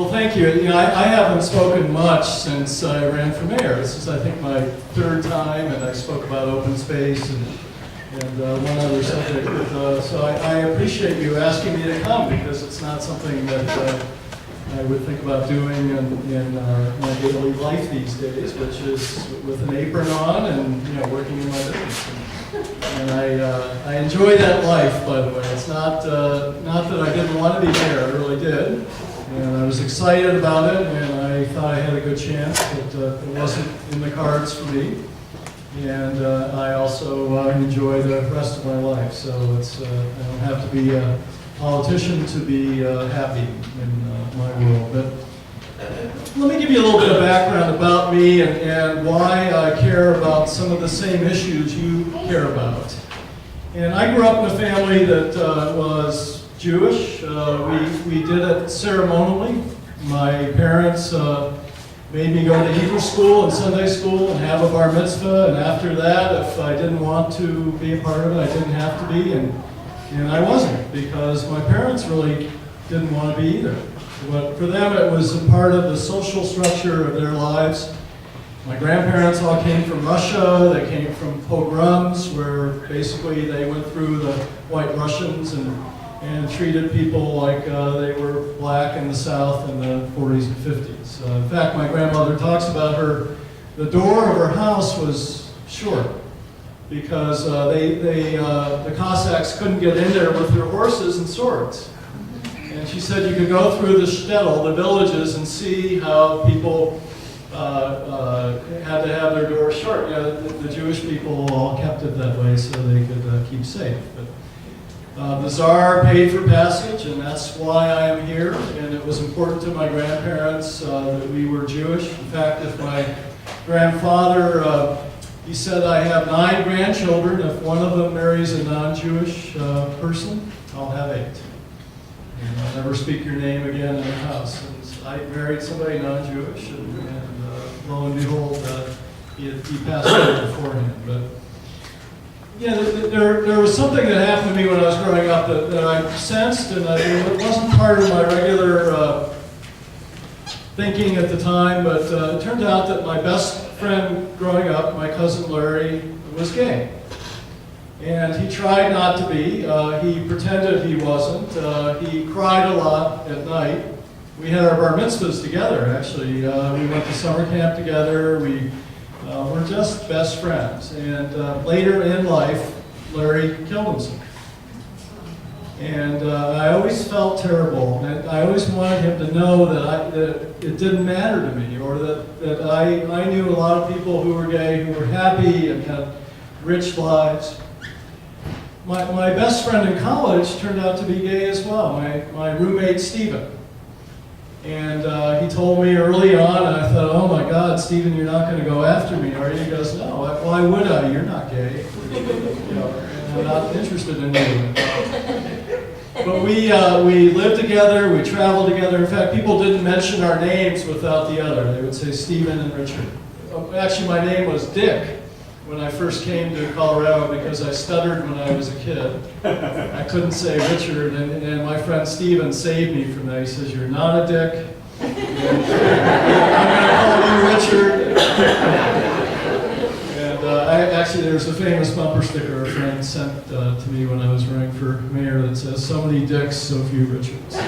Well, thank you. I haven't spoken much since I ran for mayor. This is, I think, my third time, and I spoke about open space and one other subject. So I appreciate you asking me to come, because it's not something that I would think about doing in my daily life these days, which is with an apron on and working in my business. And I enjoy that life, by the way. It's not that I didn't want to be mayor. I really did. And I was excited about it, and I thought I had a good chance, but it wasn't in the cards for me. And I also enjoy the rest of my life, so I don't have to be a politician to be happy in my world. But let me give you a little bit of background about me and why I care about some of the same issues you care about. And I grew up in a family that was Jewish. We did it ceremonially. My parents made me go to Hebrew school and Sunday school and have a bar mitzvah, and after that, if I didn't want to be a part of it, I didn't have to be, and I wasn't, because my parents really didn't want to be either. But for them, it was a part of the social structure of their lives. My grandparents all came from Russia. They came from pogroms, where basically they went through the White Russians and treated people like they were black in the South in the 40s and 50s. In fact, my grandmother talks about the door of her house was short, because the Cossacks couldn't get in there with their horses and swords. And she said you could go through the shtetl, the villages, and see how people had to have their doors short. The Jewish people all kept it that way so they could keep safe. But the Tsar paid for passage, and that's why I am here. And it was important to my grandparents that we were Jewish. In fact, if my grandfather, he said, I have 9 grandchildren. If one of them marries a non-Jewish person, I'll have 8. And I'll never speak your name again in the house. And I married somebody non-Jewish, and lo and behold, he passed away beforehand. But yeah, there was something that happened to me when I was growing up that I sensed, and it wasn't part of my regular thinking at the time, but it turned out that my best friend growing up, my cousin Larry, was gay. And he tried not to be. He pretended he wasn't. He cried a lot at night. We had our bar mitzvahs together, actually. We went to summer camp together. We were just best friends. And later in life, Larry killed himself. And I always felt terrible. And I always wanted him to know that it didn't matter to me, or that I knew a lot of people who were gay, who were happy and had rich lives. My best friend in college turned out to be gay as well, my roommate Stephen. And he told me early on, and I thought, oh my God, Stephen, you're not going to go after me, are you? He goes, no, why would I? You're not gay. And I'm not interested in you. But we lived together, we traveled together. In fact, people didn't mention our names without the other. They would say Stephen and Richard. Actually, my name was Dick when I first came to Colorado, because I stuttered when I was a kid. I couldn't say Richard, and my friend Stephen saved me from that. He says, you're not a dick. I'm going to call you Richard. And actually, there's a famous bumper sticker a friend sent to me when I was running for mayor that says, so many dicks, so few Richards. I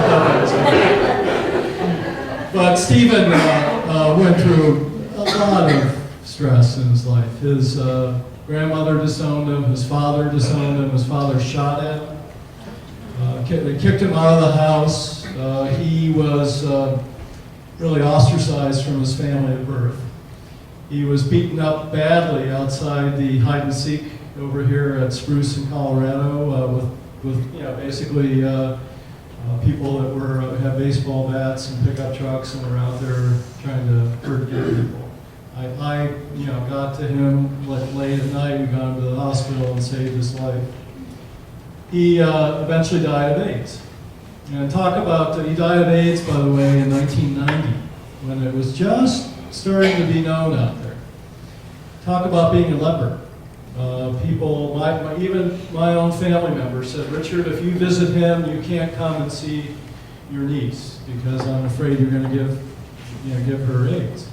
thought that was good. But Stephen went through a lot of stress in his life. His grandmother disowned him, his father disowned him, his father shot at him. They kicked him out of the house. He was really ostracized from his family at birth. He was beaten up badly outside the hide and seek over here at Spruce in Colorado with basically people that have baseball bats and pickup trucks and were out there trying to hurt people. I got to him late at night. We got him to the hospital and saved his life. He eventually died of AIDS. And talk about, he died of AIDS, by the way, in 1990, when it was just starting to be known out there. Talk about being a leper. People, even my own family members said, Richard, if you visit him, you can't come and see your niece because I'm afraid you're going to give her AIDS.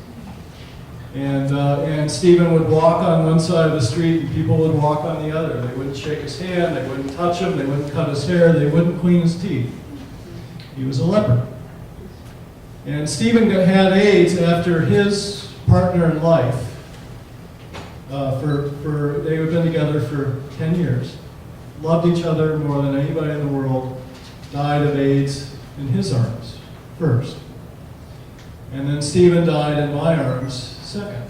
And Stephen would walk on one side of the street and people would walk on the other. They wouldn't shake his hand, they wouldn't touch him, they wouldn't cut his hair, they wouldn't clean his teeth. He was a leper. And Stephen had AIDS after his partner in life, they had been together for 10 years, loved each other more than anybody in the world, died of AIDS in his arms first. And then Stephen died in my arms second,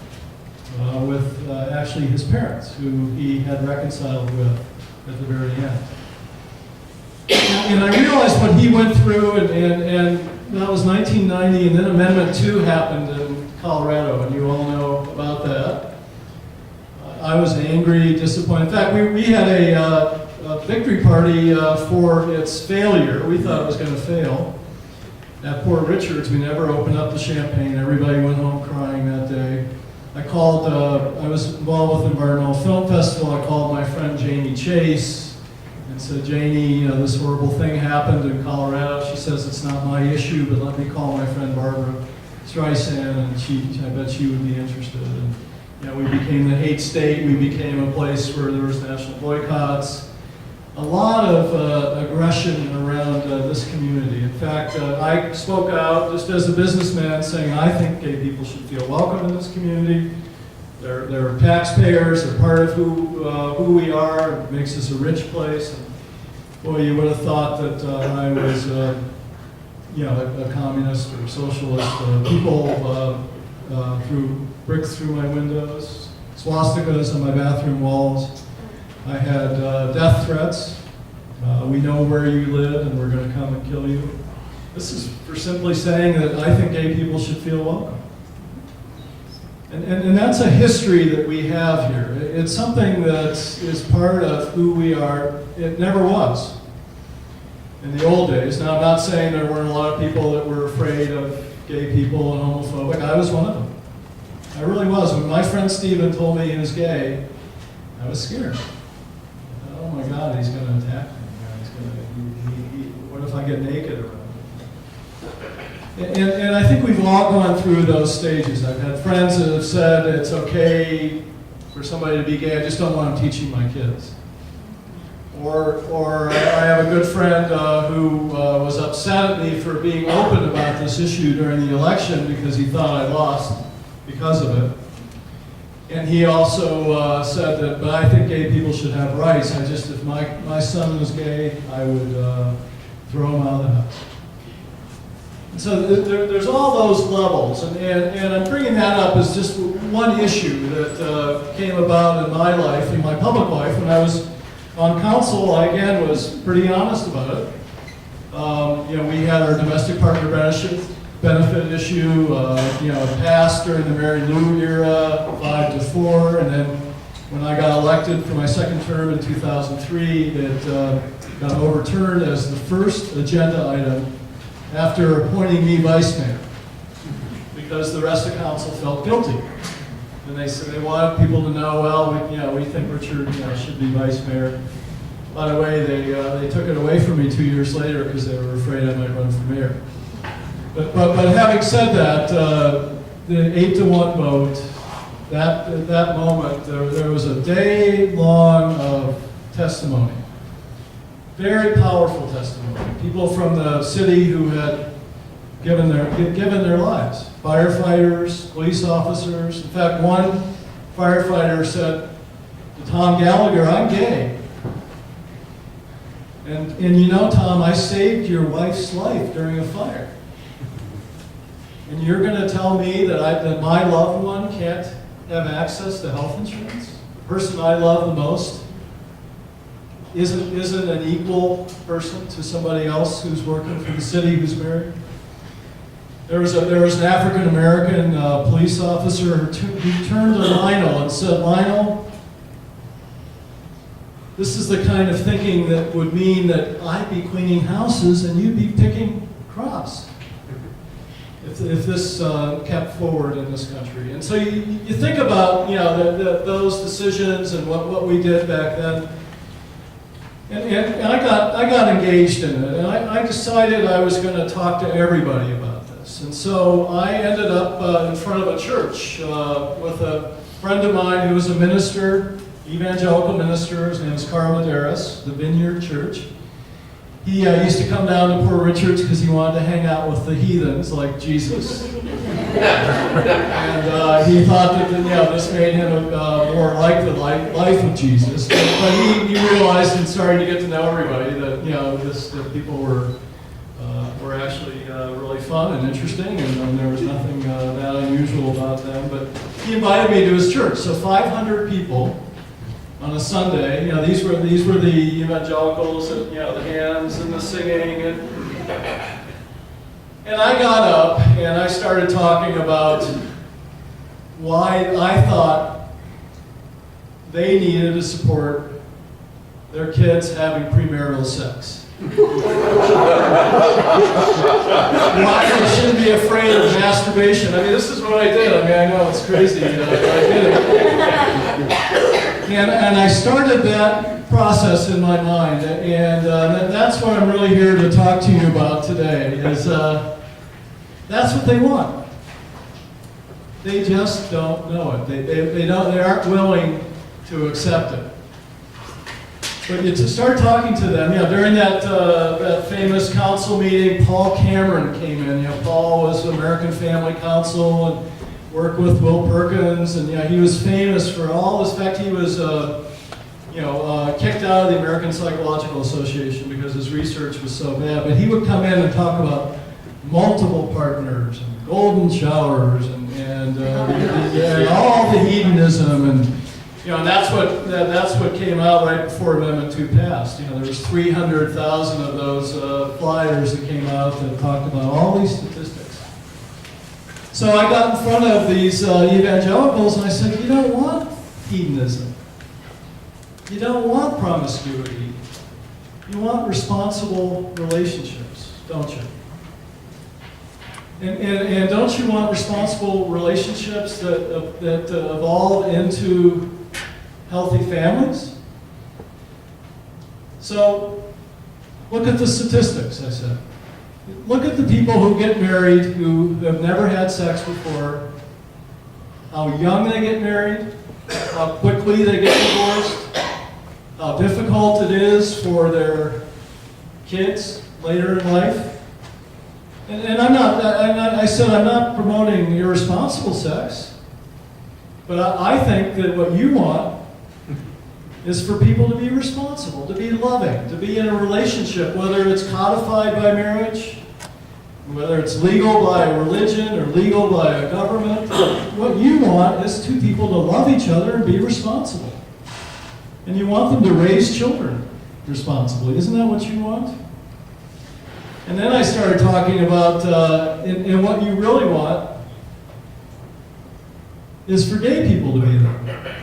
with actually his parents, who he had reconciled with at the very end. And I realized what he went through, and that was 1990, and then Amendment 2 happened in Colorado, and you all know about that. I was angry, disappointed. In fact, we had a victory party for its failure. We thought it was going to fail. At Poor Richard's, we never opened up the champagne. Everybody went home crying that day. I was involved with the Environmental Film Festival. I called my friend Janie Chase and said, Janie, this horrible thing happened in Colorado. She says, it's not my issue, but let me call my friend Barbara Streisand, and I bet she would be interested. And we became the hate state. We became a place where there was national boycotts. A lot of aggression around this community. In fact, I spoke out just as a businessman saying I think gay people should feel welcome in this community. They're taxpayers, they're part of who we are. It makes us a rich place. And boy, you would have thought that I was a communist or socialist. People threw bricks through my windows, swastikas on my bathroom walls. I had death threats. We know where you live and we're going to come and kill you. This is for simply saying that I think gay people should feel welcome. And that's a history that we have here. It's something that is part of who we are. It never was in the old days. Now, I'm not saying there weren't a lot of people that were afraid of gay people and homophobic. I was one of them. I really was. When my friend Stephen told me he was gay, I was scared. Oh my God, he's going to attack me. What if I get naked around him? And I think we've all gone through those stages. I've had friends that have said it's okay for somebody to be gay, I just don't want them teaching my kids. Or I have a good friend who was upset at me for being open about this issue during the election because he thought I lost because of it. And he also said that, but I think gay people should have rights. If my son was gay, I would throw him out of the house. And so there's all those levels, and I'm bringing that up as just one issue that came about in my life, in my public life. When I was on council, I again was pretty honest about it. We had our domestic partner benefit issue, passed during the Mary Lou era, 5-4, and then when I got elected for my second term in 2003, it got overturned as the first agenda item after appointing me vice mayor, because the rest of council felt guilty. And they said they wanted people to know, well, we think Richard should be vice mayor. By the way, they took it away from me 2 years later because they were afraid I might run for mayor. But having said that, the 8-1 vote, that moment, there was a day long of testimony. Very powerful testimony. People from the city who had given their lives. Firefighters, police officers. In fact, one firefighter said to Tom Gallagher, "I'm gay. And Tom, I saved your wife's life during a fire. And you're going to tell me that my loved one can't have access to health insurance? The person I love the most isn't an equal person to somebody else who's working for the city, who's married?" There was an African American police officer who turned to Lionel and said, "Lionel, this is the kind of thinking that would mean that I'd be cleaning houses and you'd be picking crops. if this kept forward in this country. And so you think about, you know, those decisions and what we did back then. And I got engaged in it, and I decided I was going to talk to everybody about this. And so I ended up in front of a church with a friend of mine who was a minister, evangelical minister. His name is Skorman, the Vineyard Church. He used to come down to Poor Richards because he wanted to hang out with the heathens like Jesus. And he thought that, you know, this made him more like the life of Jesus. But he realized in starting to get to know everybody that, you know, that people were actually really fun and interesting, and there was nothing that unusual about them. But he invited me to his church. So 500 people on a Sunday. You know, these were the evangelicals, and, you know, the hands and the singing, and I got up and I started talking about why I thought they needed to support their kids having premarital sex. Why they shouldn't be afraid of masturbation. I mean, this is what I did. I mean, I know it's crazy, but I did it. And I started that process in my mind, and that's what I'm really here to talk to you about today, is that's what they want. They just don't know it. They aren't willing to accept it. But to start talking to them, you know, during that famous council meeting, Paul Cameron came in. You know, Paul was American Family Council and worked with Will Perkins, and, you know, he was famous for all this. In fact, he was kicked out of the American Psychological Association because his research was so bad. But he would come in and talk about multiple partners and golden showers and all the hedonism, and, you know, and that's what came out right before Amendment 2 passed. You know, there was 300,000 of those flyers that came out that talked about all these statistics. So I got in front of these evangelicals and I said, you don't want hedonism. You don't want promiscuity. You want responsible relationships, don't you? And don't you want responsible relationships that evolve into healthy families? So look at the statistics, I said. Look at the people who get married who have never had sex before, how young they get married, how quickly they get divorced, how difficult it is for their kids later in life. And I said I'm not promoting irresponsible sex, but I think that what you want is for people to be responsible, to be loving, to be in a relationship, whether it's codified by marriage, whether it's legal by a religion or legal by a government. What you want is two people to love each other and be responsible. And you want them to raise children responsibly. Isn't that what you want? And then I started talking about, and what you really want is for gay people to be there.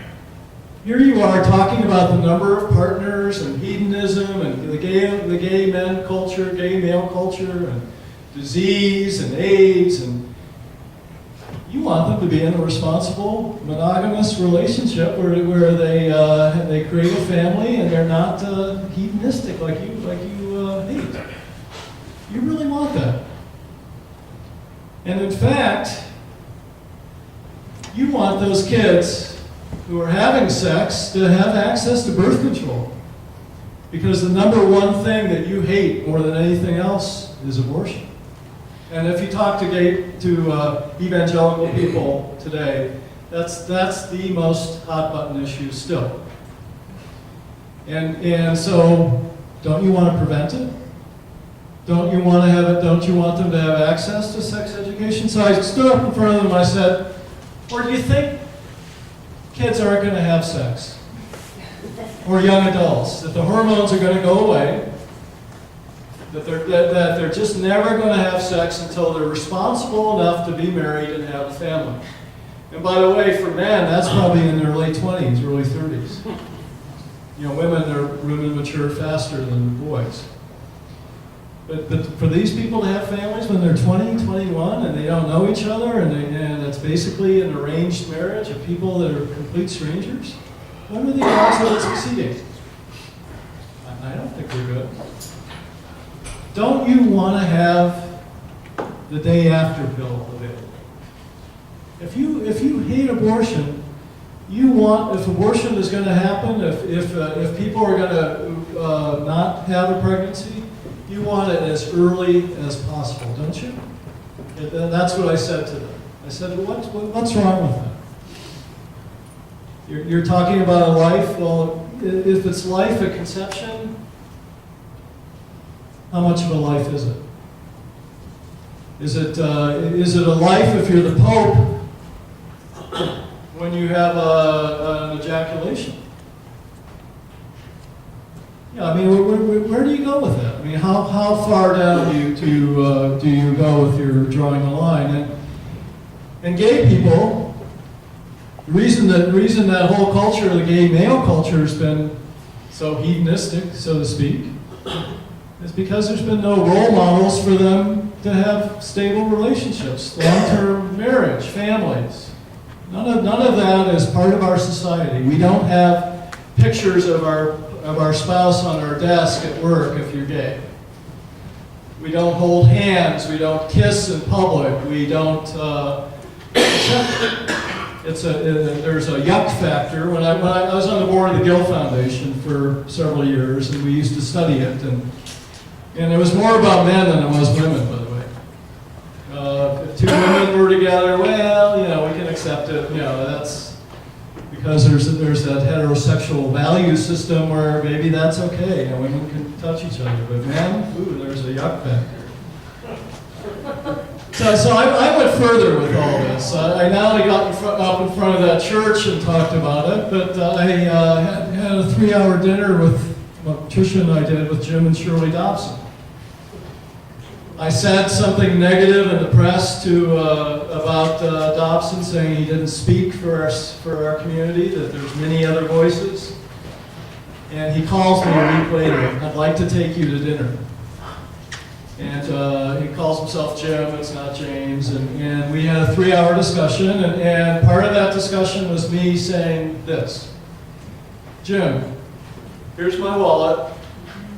Here you are talking about the number of partners and hedonism and the gay men culture, gay male culture, and disease and AIDS, and you want them to be in a responsible, monogamous relationship where they create a family and they're not hedonistic like you hate. You really want that. And in fact, you want those kids who are having sex to have access to birth control. Because the number one thing that you hate more than anything else is abortion. And if you talk to evangelical people today, that's the most hot button issue still. And so, don't you want to prevent it? Don't you want to have it? Don't you want them to have access to sex education? So I stood up in front of them and I said, or do you think kids aren't going to have sex? Or young adults, that the hormones are going to go away, that they're just never going to have sex until they're responsible enough to be married and have a family. And by the way, for men, that's probably in their late 20s, early 30s. You know, women mature faster than boys. But for these people to have families when they're 20, 21, and they don't know each other, and it's basically an arranged marriage of people that are complete strangers, what are the odds of it succeeding? I don't think they're good. Don't you want to have the day after pill available? If you hate abortion, you want, if abortion is going to happen, if people are going to not have a pregnancy, you want it as early as possible, don't you? That's what I said to them. I said, what's wrong with that? You're talking about a life. Well, if it's life at conception, how much of a life is it? Is it a life if you're the Pope when you have an ejaculation? Yeah, I mean, where do you go with that? I mean, how far down do you go with your drawing a line? And gay people, the reason that whole culture, the gay male culture, has been so hedonistic, so to speak, is because there's been no role models for them to have stable relationships, long-term marriage, families. None of that is part of our society. We don't have pictures of our spouse on our desk at work if you're gay. We don't hold hands. We don't kiss in public. We don't. There's a yuck factor. When I was on the board of the Gill Foundation for several years, and we used to study it, and it was more about men than it was women, by the way. If two women were together, well, we can accept it. That's because there's that heterosexual value system where maybe that's okay. Women can touch each other, but men, there's a yuck factor. So I went further with all this. I not only got up in front of that church and talked about it, but I had a 3-hour dinner with what Tricia and I did with Jim and Shirley Dobson. I said something negative in the press about Dobson, saying he didn't speak for our community, that there's many other voices. And he calls me a week later, I'd like to take you to dinner. And he calls himself Jim, it's not James, and we had a 3-hour discussion, and part of that discussion was me saying this: Jim, here's my wallet,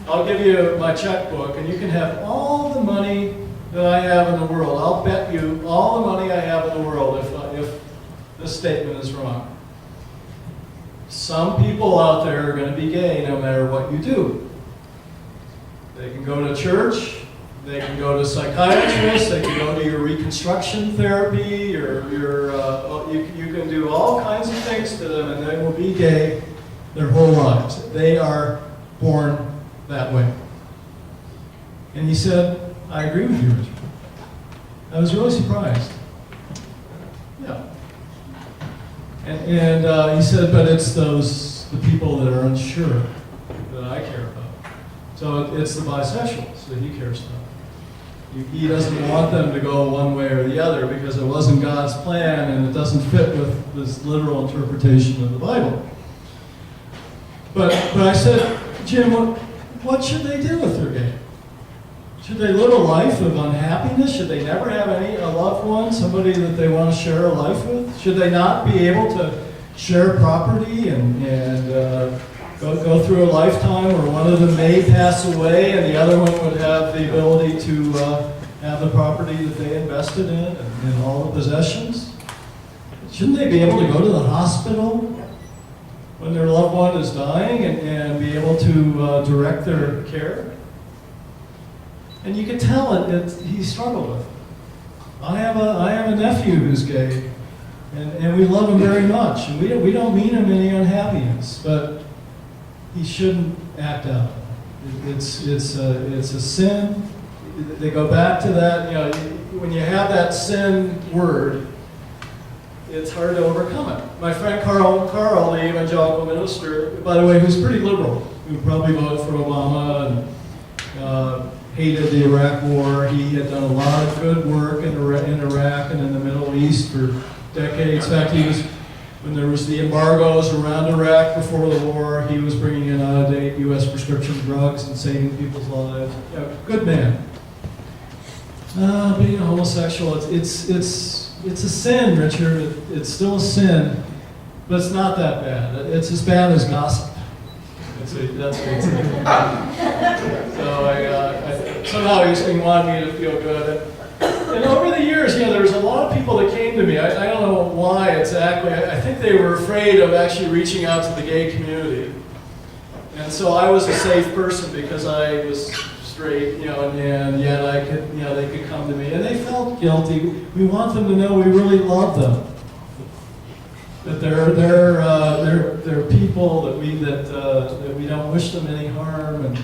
I'll give you my checkbook, and you can have all the money that I have in the world. I'll bet you all the money I have in the world if this statement is wrong. Some people out there are going to be gay no matter what you do. They can go to church, they can go to psychiatrists, they can go to your reconstruction therapy, or you can do all kinds of things to them, and they will be gay their whole lives. They are born that way. And he said, I agree with you, Richard. I was really surprised. Yeah. And he said, but it's the people that are unsure that I care about. So it's the bisexuals that he cares about. He doesn't want them to go one way or the other because it wasn't God's plan and it doesn't fit with this literal interpretation of the Bible. But I said, Jim, what should they do if they're gay? Should they live a life of unhappiness? Should they never have a loved one, somebody that they want to share a life with? Should they not be able to share property and go through a lifetime where one of them may pass away and the other one would have the ability to have the property that they invested in and all the possessions? Shouldn't they be able to go to the hospital when their loved one is dying and be able to direct their care? And you can tell he struggled with it. I have a nephew who's gay, and we love him very much, and we don't mean him any unhappiness, but he shouldn't act out. It's a sin. They go back to that. When you have that sin word, it's hard to overcome it. My friend Carl, the evangelical minister, by the way, who's pretty liberal, who probably voted for Obama and hated the Iraq War. He had done a lot of good work in Iraq and in the Middle East for decades. In fact, he when there was the embargoes around Iraq before the war, he was bringing in out-of-date U.S. prescription drugs and saving people's lives. Yeah, good man. Being a homosexual, it's a sin, Richard. It's still a sin, but it's not that bad. It's as bad as gossip. That's what it's like. So somehow he wanted me to feel good. And over the years, there was a lot of people that came to me. I don't know why exactly. I think they were afraid of actually reaching out to the gay community. And so I was a safe person because I was straight, and yet I could, they could come to me. And they felt guilty. We want them to know we really love them. That they're people that we don't wish them any harm. And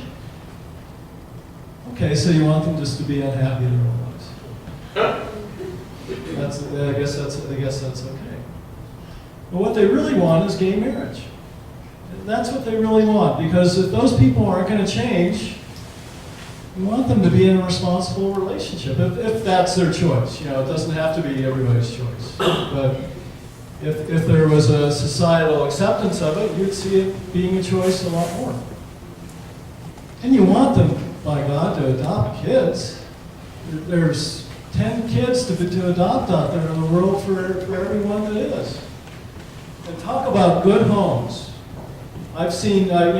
okay, so you want them just to be unhappy their whole lives. I guess that's okay. But what they really want is gay marriage. And that's what they really want, because if those people aren't going to change, we want them to be in a responsible relationship, if that's their choice. It doesn't have to be everybody's choice. But if there was a societal acceptance of it, you'd see it being a choice a lot more. And you want them, by God, to adopt kids. There's 10 kids to adopt out there in the world for everyone that is. And talk about good homes. I've seen, I've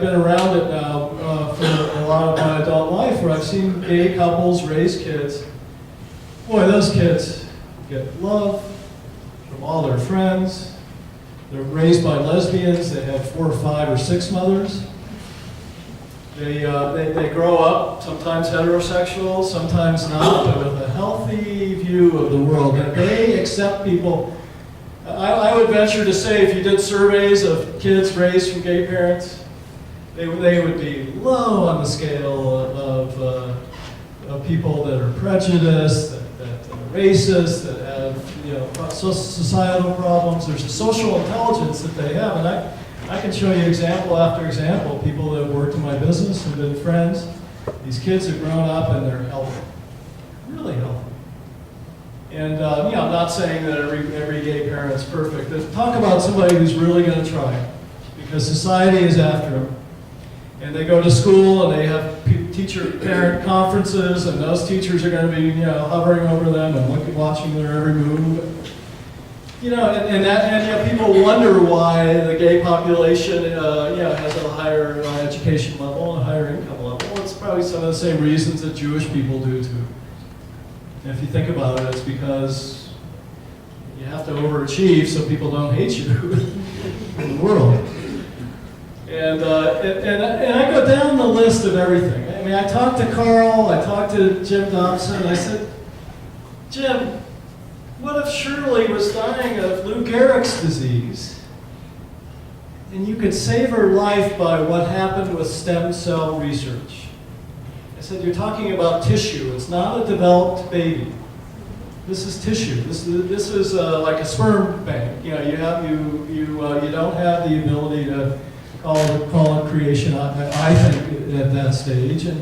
been around it now for a lot of my adult life, where I've seen gay couples raise kids. Boy, those kids get love from all their friends. They're raised by lesbians. They have 4 or 5 or 6 mothers. They grow up, sometimes heterosexual, sometimes not, but with a healthy view of the world. And they accept people. I would venture to say, if you did surveys of kids raised from gay parents, they would be low on the scale of people that are prejudiced, that are racist, that have societal problems. There's a social intelligence that they have, and I can show you example after example, people that have worked in my business and been friends. These kids have grown up and they're healthy, really healthy. And I'm not saying that every gay parent's perfect. But talk about somebody who's really going to try, because society is after them. And they go to school and they have teacher-parent conferences, and those teachers are going to be hovering over them and watching their every move. And people wonder why the gay population, has a higher education level and a higher income level. Well, it's probably some of the same reasons that Jewish people do too. And if you think about it, it's because you have to overachieve so people don't hate you in the world. And I go down the list of everything. I mean, I talked to Carl, I talked to Jim Dobson, and I said, Jim, what if Shirley was dying of Lou Gehrig's disease? And you could save her life by what happened with stem cell research. I said, you're talking about tissue. It's not a developed baby. This is tissue. This is like a sperm bank. You don't have the ability to call it creation. I think at that stage. And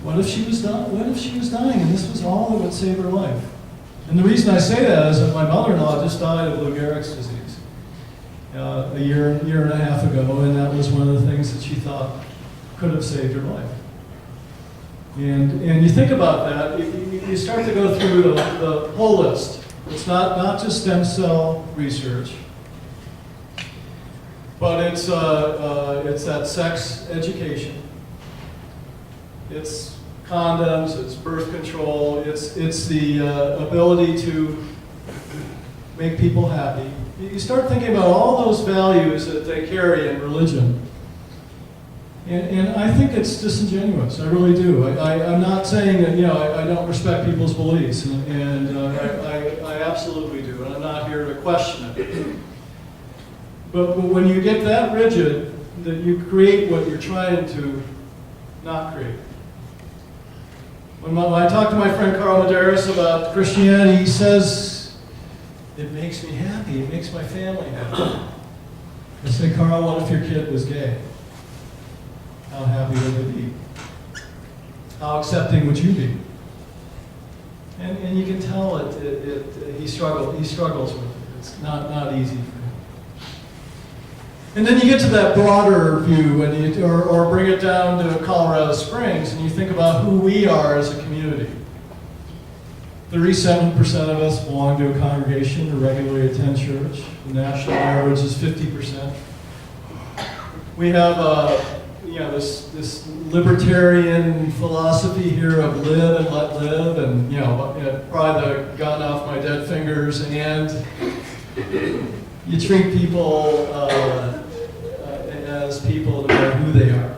what if she was dying? What if she was dying, and this was all that would save her life? And the reason I say that is that my mother-in-law just died of Lou Gehrig's disease a year and a half ago, and that was one of the things that she thought could have saved her life. And you think about that, you start to go through the whole list. It's not just stem cell research, but it's that sex education. It's condoms, it's birth control, it's the ability to make people happy. You start thinking about all those values that they carry in religion. And I think it's disingenuous, I really do. I'm not saying that, I don't respect people's beliefs, and I absolutely do, and I'm not here to question it. But when you get that rigid, that you create what you're trying to not create. When I talk to my friend Carl Medeiros about Christianity, he says, it makes me happy, it makes my family happy. I say, Carl, what if your kid was gay? How happy would they be? How accepting would you be? And you can tell he struggles with it. It's not easy for him. And then you get to that broader view, and or bring it down to Colorado Springs, and you think about who we are as a community. 37% of us belong to a congregation or regularly attend church. The national average is 50%. We have this libertarian philosophy here of live and let live, and probably the gun off my dead fingers, and you treat people as people no matter who they are.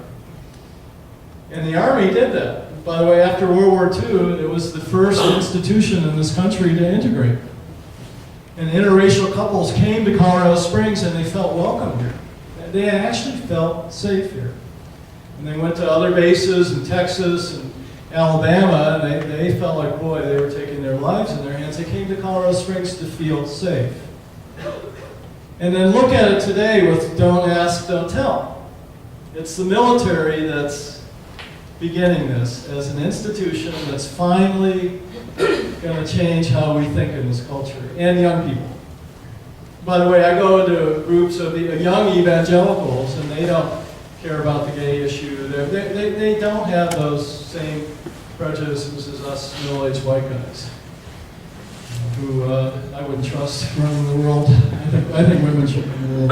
And the Army did that. By the way, after World War II, it was the first institution in this country to integrate. And interracial couples came to Colorado Springs and they felt welcome here. They actually felt safe here. And they went to other bases in Texas and Alabama, and they felt like, boy, they were taking their lives in their hands. They came to Colorado Springs to feel safe. And then look at it today with don't ask, don't tell. It's the military that's beginning this as an institution that's finally going to change how we think in this culture, and young people. By the way, I go into groups of young evangelicals, and they don't care about the gay issue. They don't have those same prejudices as us middle-aged white guys, who I wouldn't trust running the world. I think women should run the world.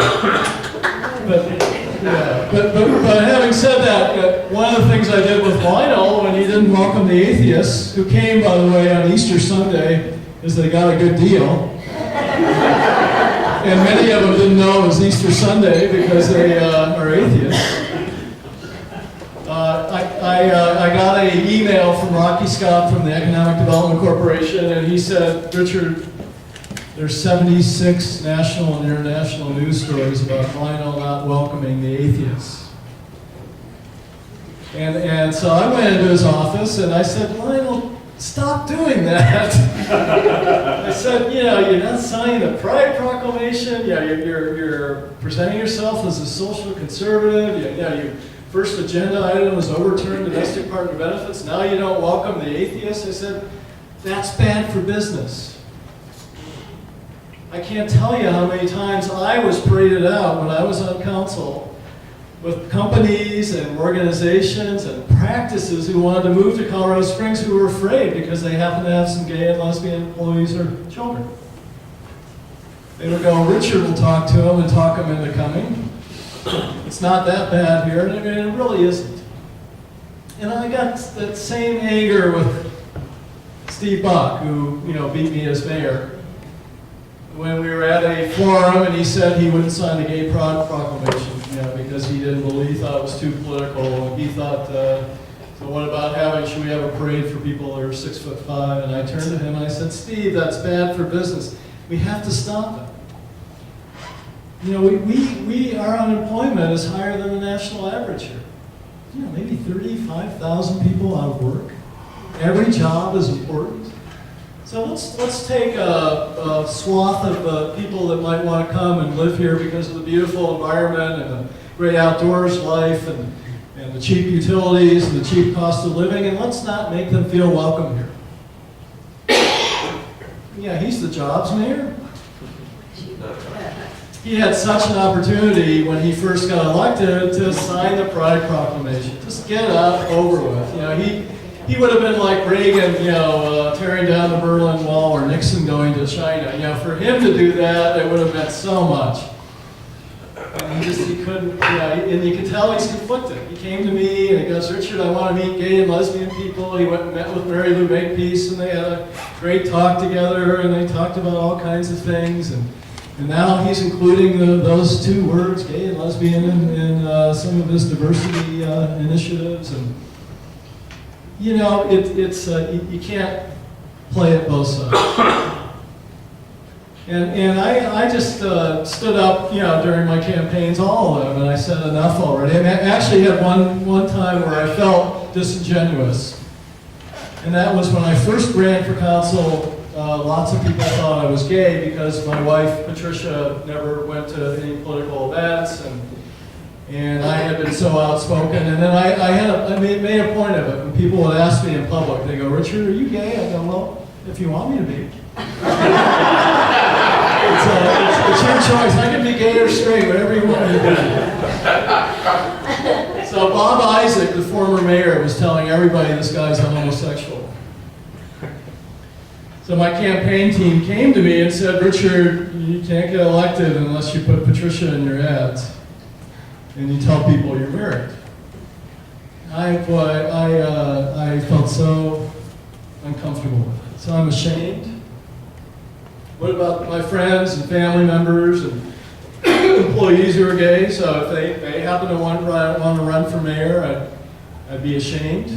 But having said that, one of the things I did with Lionel when he didn't welcome the atheists, who came, by the way, on Easter Sunday, is they got a good deal. And many of them didn't know it was Easter Sunday because they are atheists. I got an email from Rocky Scott from the Economic Development Corporation, and he said, Richard, there's 76 national and international news stories about Lionel not welcoming the atheists. And so I went into his office and I said, Lionel, stop doing that. I said, you're not signing the Pride Proclamation. You're presenting yourself as a social conservative. Your first agenda item was overturn domestic partner benefits. Now you don't welcome the atheists. I said, that's bad for business. I can't tell you how many times I was paraded out when I was on council with companies and organizations and practices who wanted to move to Colorado Springs who were afraid because they happened to have some gay and lesbian employees or children. They would go, Richard will talk to them and talk them into coming. It's not that bad here, and it really isn't. And I got that same anger with Steve Bach, who beat me as mayor, when we were at a forum and he said he wouldn't sign the gay pride proclamation, because he didn't believe, he thought it was too political, and he thought, so what about should we have a parade for people that are 6'5"? And I turned to him and I said, Steve, that's bad for business. We have to stop it. Our unemployment is higher than the national average here. Maybe 35,000 people out of work. Every job is important. So let's take a swath of people that might want to come and live here because of the beautiful environment and the great outdoors life and the cheap utilities and the cheap cost of living, and let's not make them feel welcome here. He's the jobs mayor. He had such an opportunity when he first got elected to sign the Pride Proclamation. Just get it out over with. He would have been like Reagan, tearing down the Berlin Wall, or Nixon going to China. For him to do that, it would have meant so much. And he couldn't, and you can tell he's conflicted. He came to me and he goes, Richard, I want to meet gay and lesbian people. He went and met with Mary Lou Makepeace, and they had a great talk together, and they talked about all kinds of things. And now he's including those two words, gay and lesbian, in some of his diversity initiatives. And you can't play it both sides. And I just stood up, during my campaigns, all of them, and I said enough already. I actually had one time where I felt disingenuous, and that was when I first ran for council. Lots of people thought I was gay because my wife, Patricia, never went to any political events, and I had been so outspoken. And then I made a point of it. When people would ask me in public, they go, Richard, are you gay? I go, well, if you want me to be. it's your choice. I can be gay or straight, whatever you want me to do. So Bob Isaac, the former mayor, was telling everybody this guy's a homosexual. So my campaign team came to me and said, Richard, you can't get elected unless you put Patricia in your ads and you tell people you're married. I felt so uncomfortable with it. So I'm ashamed. What about my friends and family members and employees who are gay? So if they happen to want to run for mayor, I'd be ashamed.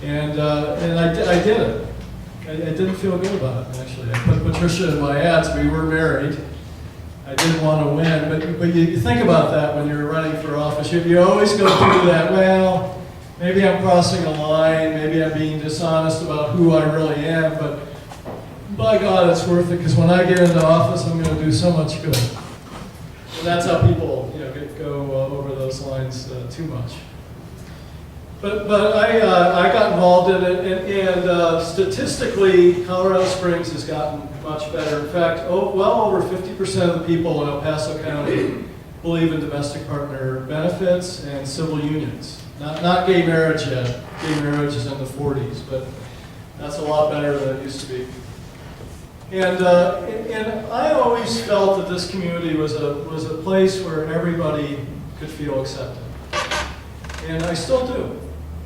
And I did it. I didn't feel good about it, actually. I put Patricia in my ads. We were married. I didn't want to win, but you think about that when you're running for office. You always go through that, well, maybe I'm crossing a line, maybe I'm being dishonest about who I really am, but by God, it's worth it, because when I get into office, I'm going to do so much good. And that's how people go over those lines too much. But I got involved in it, and statistically, Colorado Springs has gotten much better. In fact, well over 50% of the people in El Paso County believe in domestic partner benefits and civil unions. Not gay marriage yet. Gay marriage is in the 40s, but that's a lot better than it used to be. And I always felt that this community was a place where everybody could feel accepted. And I still do.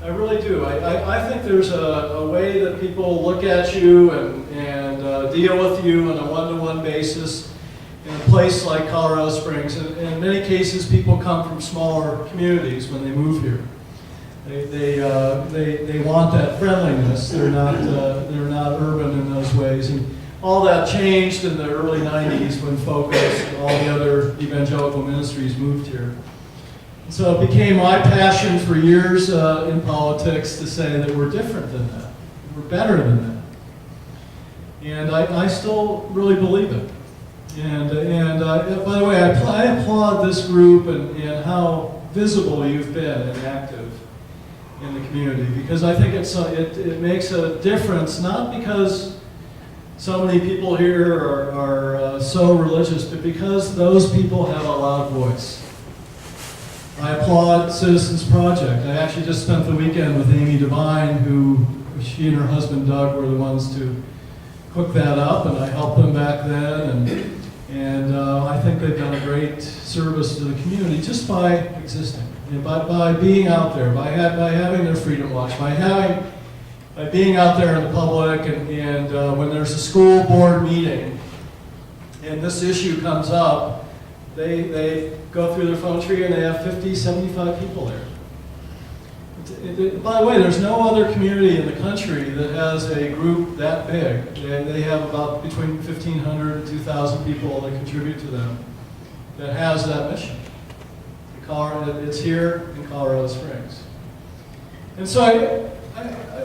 I really do. I think there's a way that people look at you and deal with you on a one-to-one basis in a place like Colorado Springs. And in many cases, people come from smaller communities when they move here. They want that friendliness. They're not urban in those ways. And all that changed in the early 90s when Focus and all the other evangelical ministries moved here. So it became my passion for years in politics to say that we're different than that. We're better than that. And I still really believe it. And by the way, I applaud this group and how visible you've been and active in the community, because I think it makes a difference, not because so many people here are so religious, but because those people have a loud voice. I applaud Citizens Project. I actually just spent the weekend with Amy Devine, who she and her husband Doug were the ones to cook that up, and I helped them back then. And I think they've done a great service to the community just by existing, by being out there, by having their Freedom Watch, by being out there in the public, and when there's a school board meeting and this issue comes up, they go through their phone tree and they have 50, 75 people there. By the way, there's no other community in the country that has a group that big. They have about between 1,500 and 2,000 people that contribute to them that has that mission. It's here in Colorado Springs. And so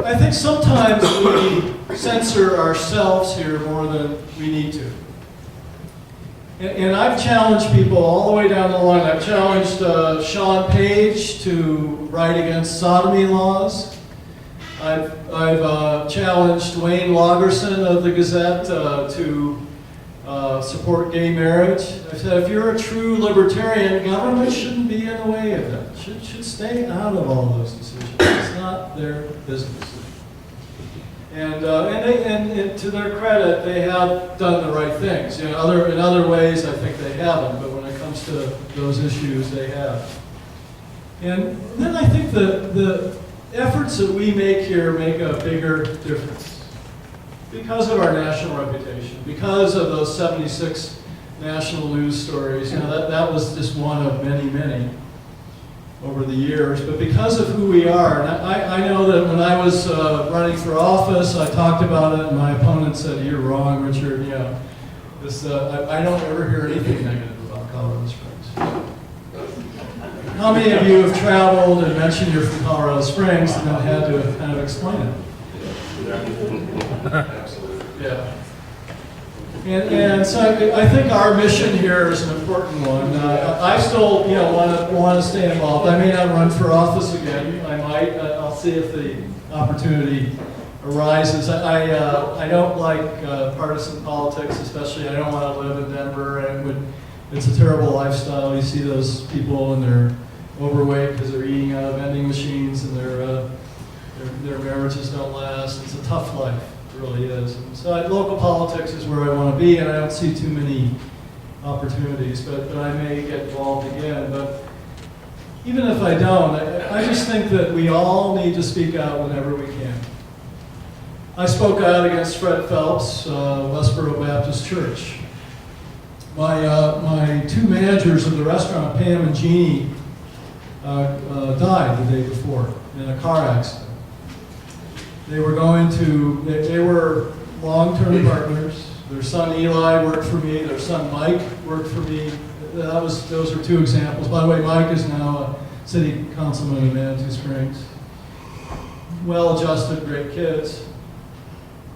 I think sometimes we censor ourselves here more than we need to. And I've challenged people all the way down the line. I've challenged Sean Page to write against sodomy laws. I've challenged Wayne Lagerson of the Gazette to support gay marriage. I've said, if you're a true libertarian, government shouldn't be in the way of that. Should stay out of all those decisions. It's not their business. And to their credit, they have done the right things. In other ways, I think they haven't, but when it comes to those issues, they have. And then I think the efforts that we make here make a bigger difference because of our national reputation, because of those 76 national news stories. That was just one of many, many over the years, but because of who we are. And I know that when I was running for office, I talked about it, and my opponent said, "You're wrong, Richard. I don't ever hear anything negative about Colorado Springs." How many of you have traveled and mentioned you're from Colorado Springs and then had to kind of explain it? Yeah. And so I think our mission here is an important one. I still, want to stay involved. I may not run for office again. I might. I'll see if the opportunity arises. I don't like partisan politics, especially. I don't want to live in Denver. It's a terrible lifestyle. You see those people and they're overweight because they're eating out of vending machines, and their marriages don't last. It's a tough life, it really is. And so local politics is where I want to be, and I don't see too many opportunities, but I may get involved again. But even if I don't, I just think that we all need to speak out whenever we can. I spoke out against Fred Phelps, Westboro Baptist Church. My two managers of the restaurant, Pam and Jeannie, died the day before in a car accident. They were they were long-term partners. Their son Eli worked for me. Their son Mike worked for me. Those are two examples. By the way, Mike is now a city councilman in Manitou Springs. Well-adjusted, great kids.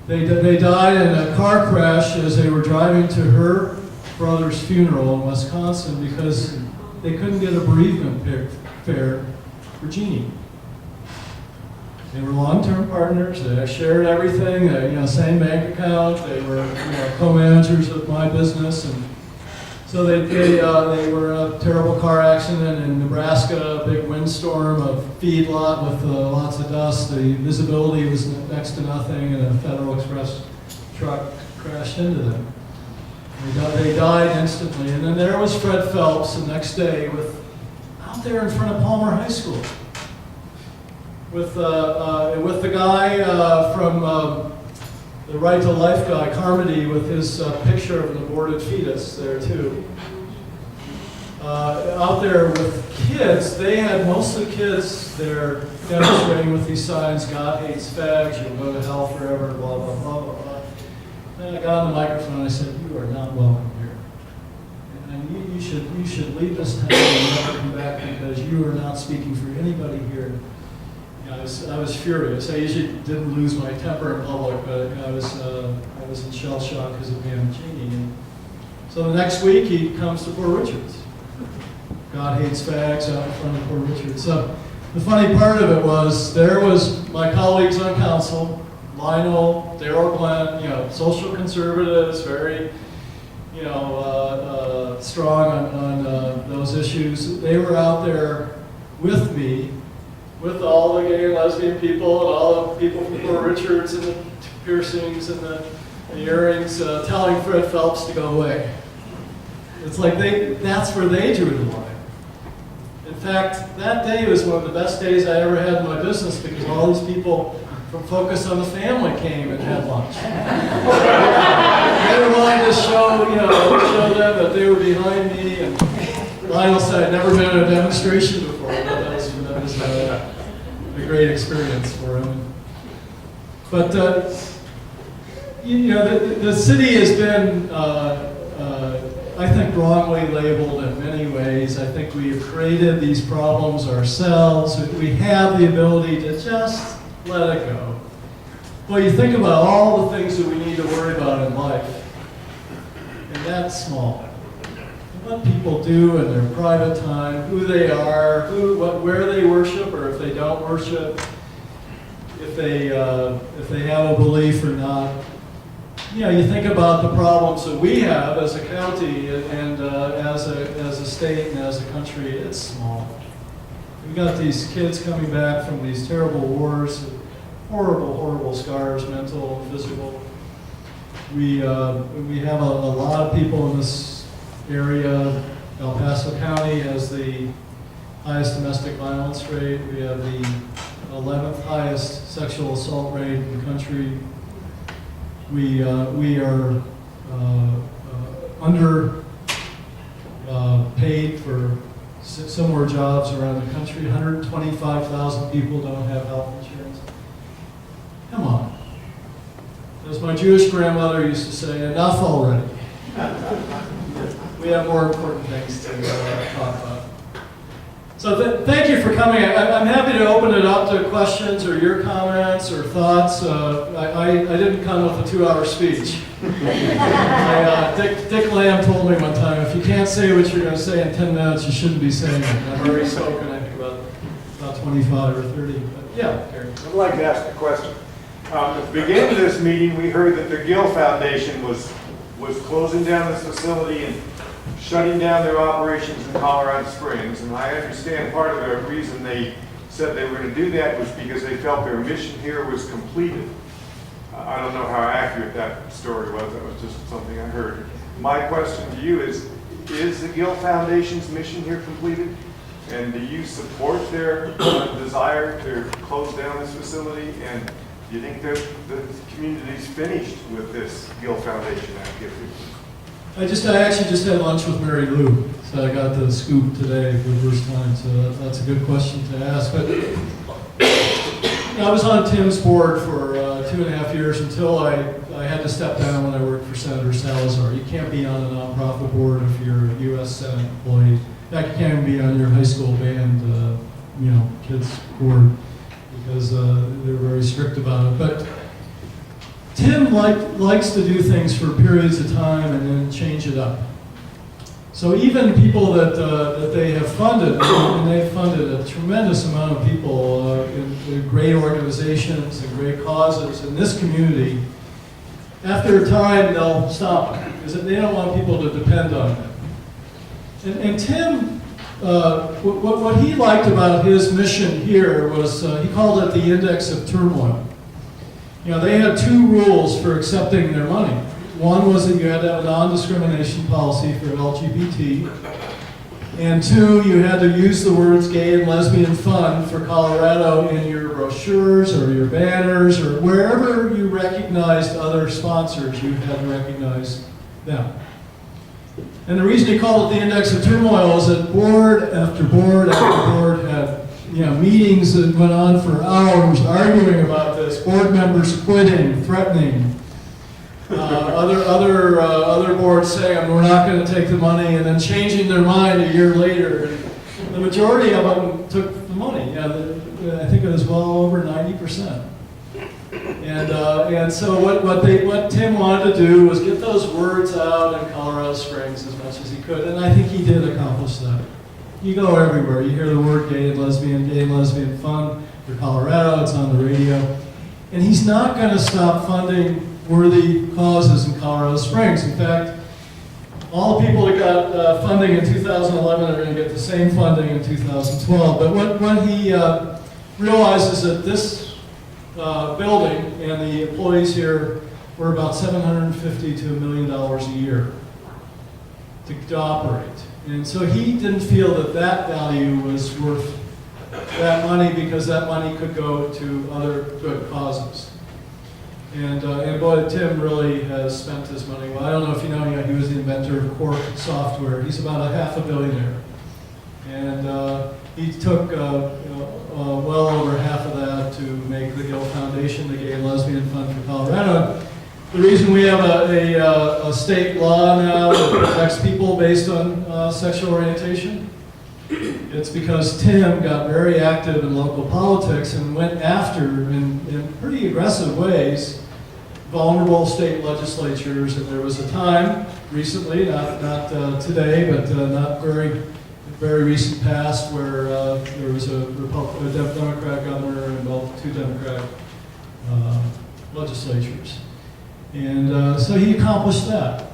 They died in a car crash as they were driving to her brother's funeral in Wisconsin because they couldn't get a bereavement fare for Jeannie. They were long-term partners. They shared everything. Same bank account. They were co-managers of my business, and so they were in a terrible car accident in Nebraska. A big windstorm, a feedlot with lots of dust. The visibility was next to nothing, and a Federal Express truck crashed into them. They died instantly. And then there was Fred Phelps the next day out there in front of Palmer High School with the guy from the Right to Life guy, Carmody, with his picture of an aborted fetus there too. Out there with kids, they had most of the kids there demonstrating with these signs, God hates fags, you'll go to hell forever, blah, blah, blah, blah, blah. And I got on the microphone and I said, you are not welcome here. And you should leave this town and never come back because you are not speaking for anybody here. I was furious. I usually didn't lose my temper in public, but I was in shell shock because of Pam and Jeannie. And so the next week he comes to Poor Richards. God hates fags out in front of Poor Richards. So the funny part of it was there was my colleagues on council, Lionel, Darrell Glenn, social conservatives, very strong on those issues. They were out there with me, with all the gay and lesbian people and all the people from Poor Richards and the piercings and the earrings, telling Fred Phelps to go away. It's like that's where they drew the line. In fact, that day was one of the best days I ever had in my business because all these people from Focus on the Family came and had lunch. They were willing to show them that they were behind me. And Lionel said I'd never been at a demonstration before, but that was a great experience for him. But the city has been, I think, wrongly labeled in many ways. I think we have created these problems ourselves. We have the ability to just let it go. Well, you think about all the things that we need to worry about in life, and that's small. What people do in their private time, who they are, where they worship, or if they don't worship, if they have a belief or not. You think about the problems that we have as a county and as a state and as a country. It's small. We've got these kids coming back from these terrible wars, horrible, horrible scars, mental and physical. We have a lot of people in this area. El Paso County has the highest domestic violence rate. We have the 11th highest sexual assault rate in the country. We are under paid for similar jobs around the country. 125,000 people don't have health insurance. Come on. As my Jewish grandmother used to say, enough already. We have more important things to talk about. So thank you for coming. I'm happy to open it up to questions or your comments or thoughts. I didn't come with a 2-hour speech. Dick Lamb told me one time, if you can't say what you're going to say in 10 minutes, you shouldn't be saying it. And I've already spoken, I think, about 25 or 30. But yeah, Gary. I'd like to ask a question. At the beginning of this meeting, we heard that the Gill Foundation was closing down this facility and shutting down their operations in Colorado Springs. And I understand part of the reason they said they were going to do that was because they felt their mission here was completed. I don't know how accurate that story was. That was just something I heard. My question to you is the Gill Foundation's mission here completed? And do you support their desire to close down this facility? And do you think that the community's finished with this Gill Foundation activity? I actually just had lunch with Mary Lou, so I got the scoop today for the first time, so that's a good question to ask. But I was on Tim's board for 2.5 years until I had to step down when I worked for Senator Salazar. You can't be on a nonprofit board if you're a U.S. Senate employee. In fact, you can't be on your high school band, kids board, because they're very strict about it. But Tim likes to do things for periods of time and then change it up. So even people that they have funded, and they've funded a tremendous amount of people in great organizations and great causes in this community, after a time they'll stop because they don't want people to depend on them. And Tim, what he liked about his mission here was he called it the index of turmoil. They had 2 rules for accepting their money. One was that you had to have a non-discrimination policy for LGBT, and 2, you had to use the words gay and lesbian fun for Colorado in your brochures or your banners or wherever you recognized other sponsors, you had to recognize them. And the reason he called it the index of turmoil is that board after board after board had meetings that went on for hours arguing about this. Board members quitting, threatening. Other boards saying we're not going to take the money, and then changing their mind a year later. And the majority of them took the money. I think it was well over 90%. And so what Tim wanted to do was get those words out in Colorado Springs as much as he could, and I think he did accomplish that. You go everywhere, you hear the word gay and lesbian fun for Colorado, it's on the radio. And he's not going to stop funding worthy causes in Colorado Springs. In fact, all the people that got funding in 2011 are going to get the same funding in 2012. But what he realizes that this building and the employees here were about $750,000 to $1 million a year to operate. And so he didn't feel that value was worth that money because that money could go to other good causes. And boy, Tim really has spent his money well. I don't know if you know, he was the inventor of Quark software. He's about a $500 million. And he took well over half of that to make the Gill Foundation, the Gay and Lesbian Fund for Colorado. The reason we have a state law now that protects people based on sexual orientation, it's because Tim got very active in local politics and went after, in pretty aggressive ways, vulnerable state legislatures. And there was a time recently, not today, but not very recent past, where there was a Democrat governor and both 2 Democrat legislatures. And so he accomplished that.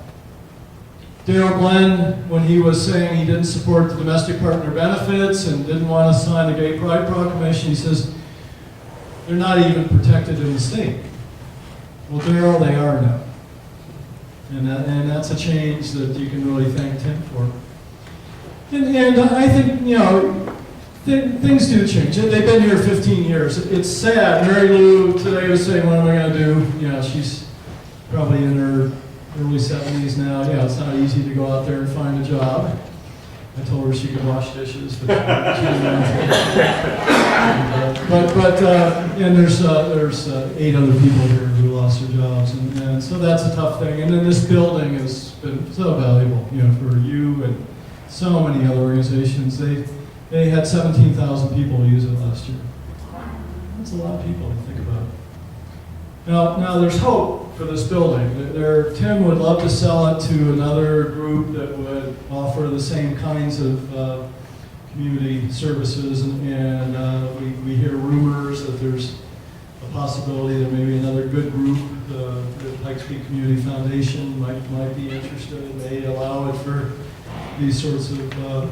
Darrell Glenn, when he was saying he didn't support the domestic partner benefits and didn't want to sign the Gay Pride Proclamation, he says, they're not even protected in the state. Well, Darrell, they are now. And that's a change that you can really thank Tim for. And I think, things do change. They've been here 15 years. It's sad. Mary Lou today was saying, what am I going to do? She's probably in her early 70s now. It's not easy to go out there and find a job. I told her she could wash dishes, but she didn't want to. And there's 8 other people here who lost their jobs, and so that's a tough thing. And then this building has been so valuable, for you and so many other organizations. They had 17,000 people use it last year. That's a lot of people to think about. Now there's hope for this building. Tim would love to sell it to another group that would offer the same kinds of community services, and we hear rumors that there's a possibility that maybe another good group, the Pikes Peak Community Foundation might be interested, may allow it for these sorts of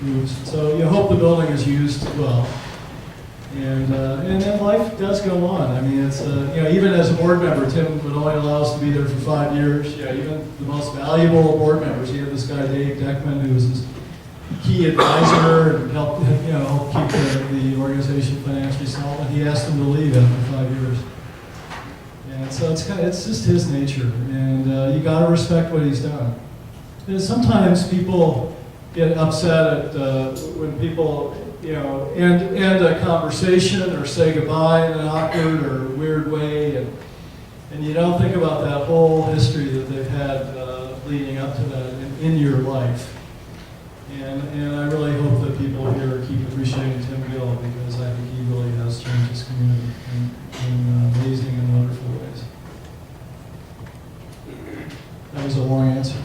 groups. So you hope the building is used well. And then life does go on. I mean, it's, even as a board member, Tim would only allow us to be there for 5 years. Yeah, even the most valuable board members. He had this guy, Dave Deckman, who was his key advisor and helped keep the organization financially solid. He asked him to leave after 5 years. And so it's just his nature. And you got to respect what he's done. And sometimes people get upset at when people, end a conversation or say goodbye in an awkward or weird way, and you don't think about that whole history that they've had leading up to that in your life. And I really hope that people here keep appreciating Tim Gill, because I think he really has changed his community in amazing and wonderful ways. That was a long answer.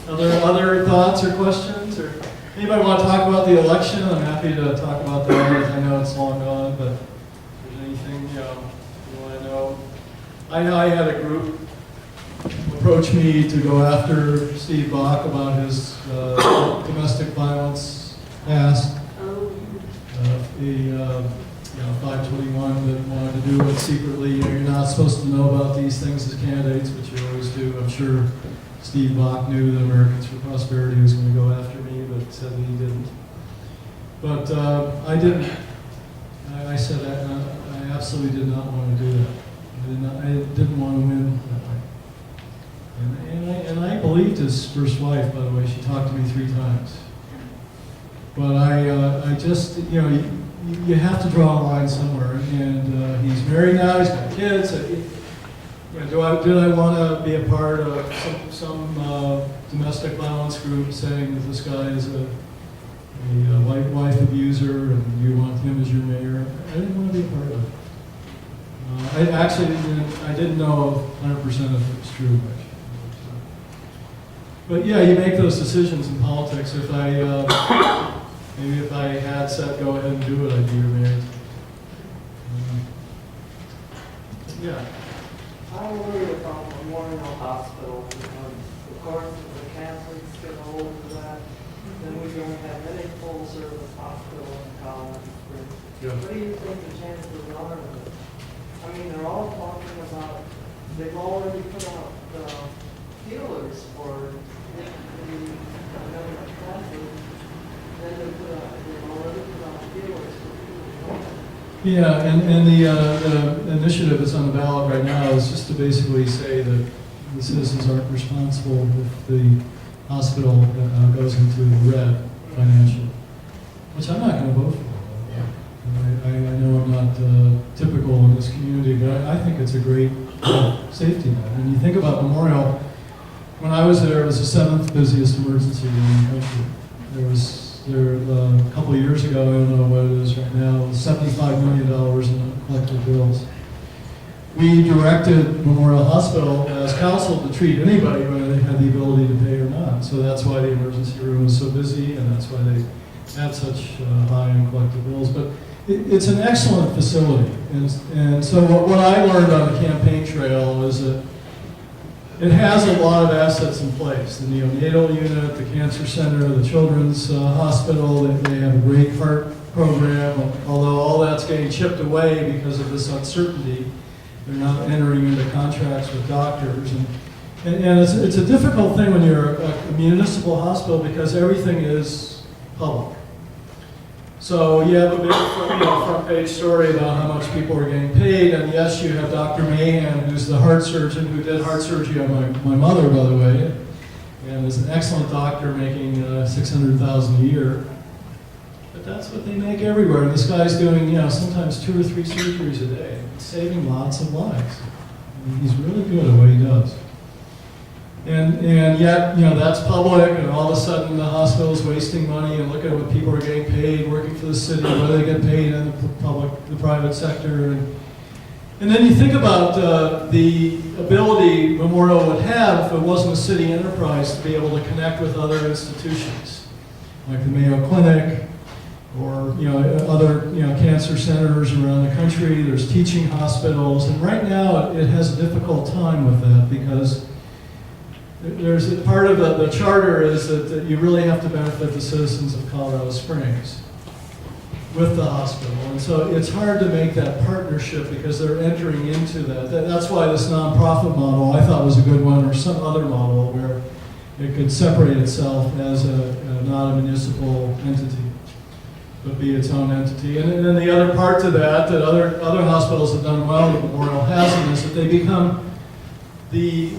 Other thoughts or questions? Or anybody want to talk about the election? I'm happy to talk about that. I know it's long gone, but if there's anything you want to know. I know I had a group approach me to go after Steve Bach about his domestic violence past. The 521 that wanted to do it secretly. You're not supposed to know about these things as candidates, but you always do. I'm sure Steve Bach knew that Americans for Prosperity was going to go after me, but said he didn't. But I didn't. I said I absolutely did not want to do that. I didn't want to win that way. And I believed his first wife, by the way. She talked to me 3 times. But I just, you have to draw a line somewhere. And he's married now. He's got kids. Did I want to be a part of some domestic violence group saying that this guy is a wife abuser and you want him as your mayor? I didn't want to be a part of it. I didn't know 100% if it was true. But yeah, you make those decisions in politics. If maybe if I had said go ahead and do it, I'd be your mayor. Yeah. I worry about Memorial Hospital because, of course, if the Catholics get a hold of that, then we don't have any full-service hospital in Colorado Springs. Yeah. What do you think the chances are of it? I mean, they're all talking about, they've already put out feelers for the American Catholic. Then they've already put out feelers for people. Yeah, and the initiative that's on the ballot right now is just to basically say that the citizens aren't responsible if the hospital goes into the red financially, which I'm not going to vote for. I know I'm not typical in this community, but I think it's a great safety net. And you think about Memorial, when I was there, it was the 7th busiest emergency room in the country. There a couple of years ago, I don't know what it is right now, $75 million in uncollected bills. We directed Memorial Hospital as council to treat anybody whether they had the ability to pay or not. So that's why the emergency room was so busy, and that's why they had such high uncollected bills. But it's an excellent facility. And so what I learned on the campaign trail is that it has a lot of assets in place. The neonatal unit, the cancer center, the children's hospital, they have a great heart program, although all that's getting chipped away because of this uncertainty. They're not entering into contracts with doctors. And it's a difficult thing when you're a municipal hospital because everything is public. So you have a big front page story about how much people are getting paid, and yes, you have Dr. Mahan, who's the heart surgeon who did heart surgery on my mother, by the way, and is an excellent doctor making $600,000 a year. But that's what they make everywhere. And this guy's doing, sometimes 2 or 3 surgeries a day, saving lots of lives. I mean, he's really good at what he does. And yet, that's public, and all of a sudden the hospital's wasting money, and look at what people are getting paid working for the city, what do they get paid in the private sector. And then you think about the ability Memorial would have if it wasn't a city enterprise to be able to connect with other institutions, like the Mayo Clinic, or other cancer centers around the country. There's teaching hospitals, and right now it has a difficult time with that because there's part of the charter is that you really have to benefit the citizens of Colorado Springs with the hospital, and so it's hard to make that partnership because they're entering into that. That's why this nonprofit model I thought was a good one, or some other model where it could separate itself as not a municipal entity, but be its own entity. And then the other part to that other hospitals have done well with Memorial hasn't, is that they become the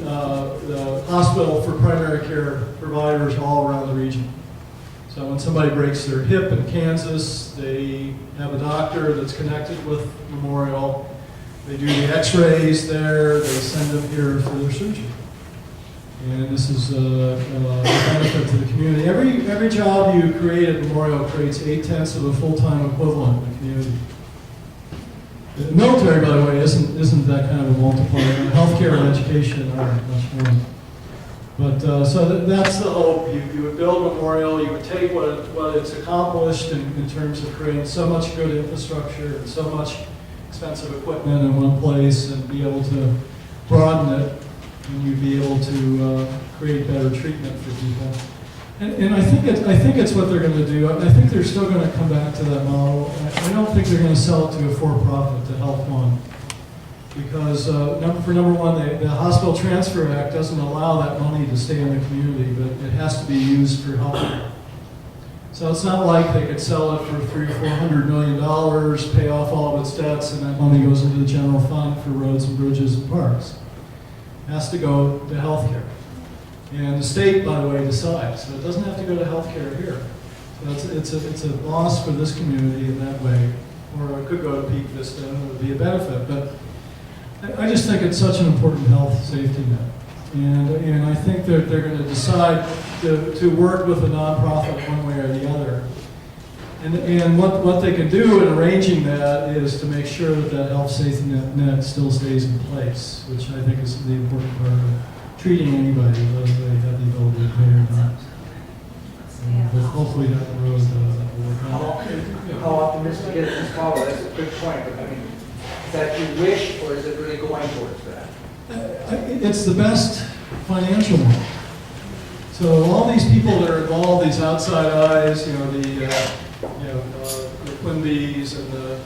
hospital for primary care providers all around the region. So when somebody breaks their hip in Kansas, they have a doctor that's connected with Memorial. They do the x-rays there, they send them here for their surgery. And this is a benefit to the community. Every job you create at Memorial creates 8/10 of a full-time equivalent in the community. The military, by the way, isn't that kind of a multiplier. Healthcare and education are much more. But so that's the hope. You would build Memorial. You would take what it's accomplished in terms of creating so much good infrastructure and so much expensive equipment in one place, and be able to broaden it. And you'd be able to create better treatment for people. And I think it's what they're going to do. I think they're still going to come back to that model. I don't think they're going to sell it to a for-profit, to Health One. Because for number one, the Hospital Transfer Act doesn't allow that money to stay in the community, but it has to be used for health care. So it's not like they could sell it for $300 or $400 million, pay off all of its debts, and that money goes into the general fund for roads and bridges and parks. It has to go to health care. And the state, by the way, decides. So it doesn't have to go to health care here. So it's a loss for this community in that way. Or it could go to Peak Vista and it would be a benefit. But I just think it's such an important health safety net. And I think that they're going to decide to work with a nonprofit one way or the other. And what they can do in arranging that is to make sure that health safety net still stays in place, which I think is the important part of treating anybody, whether they have the ability to pay or not. But hopefully down the road that will work out. How optimistic is this model? That's a good point, but I mean, is that your wish, or is it really going towards that? It's the best financial model. So all these people that are involved, these outside eyes, the Quimby's and the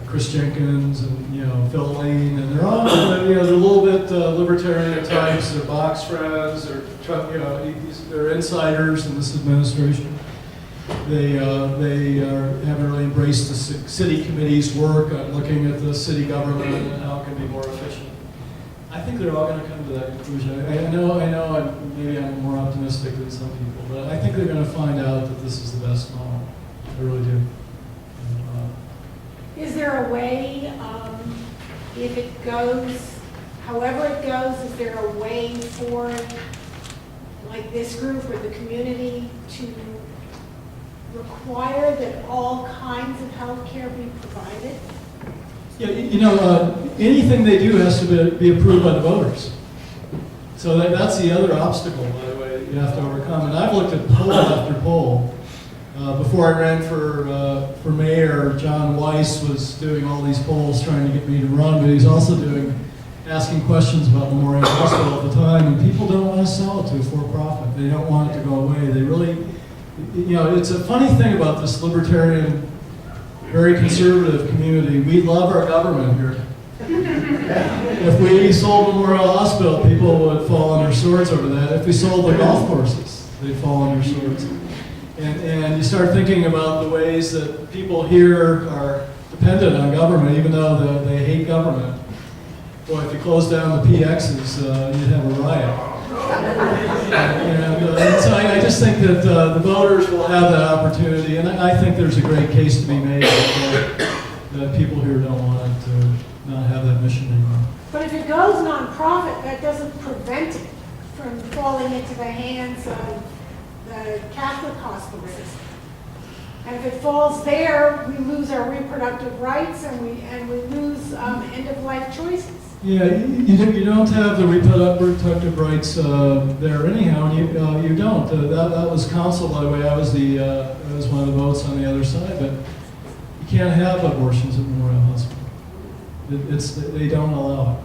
Chris Jenkins and Phil Lane, and they're all they're a little bit libertarian types. They're box friends. They're insiders in this administration. They haven't really embraced the city committee's work on looking at the city government and how it can be more efficient. I think they're all going to come to that conclusion. I know. Maybe I'm more optimistic than some people, but I think they're going to find out that this is the best model. I really do. Is there a way, if it goes, however it goes, is there a way for, like this group or the community, to require that all kinds of health care be provided? Yeah, anything they do has to be approved by the voters. So that's the other obstacle, by the way, you have to overcome. And I've looked at poll after poll. Before I ran for mayor, John Weiss was doing all these polls trying to get me to run, but he's also asking questions about Memorial Hospital at the time, and people don't want to sell it to a for-profit. They don't want it to go away. They really, it's a funny thing about this libertarian, very conservative community. We love our government here. If we sold Memorial Hospital, people would fall on their swords over that. If we sold the golf courses, they'd fall on their swords. And you start thinking about the ways that people here are dependent on government, even though they hate government. Boy, if you close down the PXs, you'd have a riot. And so I just think that the voters will have that opportunity, and I think there's a great case to be made that people here don't want to not have that mission anymore. But if it goes nonprofit, that doesn't prevent it from falling into the hands of the Catholic hospital system. And if it falls there, we lose our reproductive rights and we lose end-of-life choices. Yeah, you don't have the reproductive rights there anyhow, and you don't. That was counsel, by the way. I was one of the votes on the other side, but you can't have abortions at Memorial Hospital. They don't allow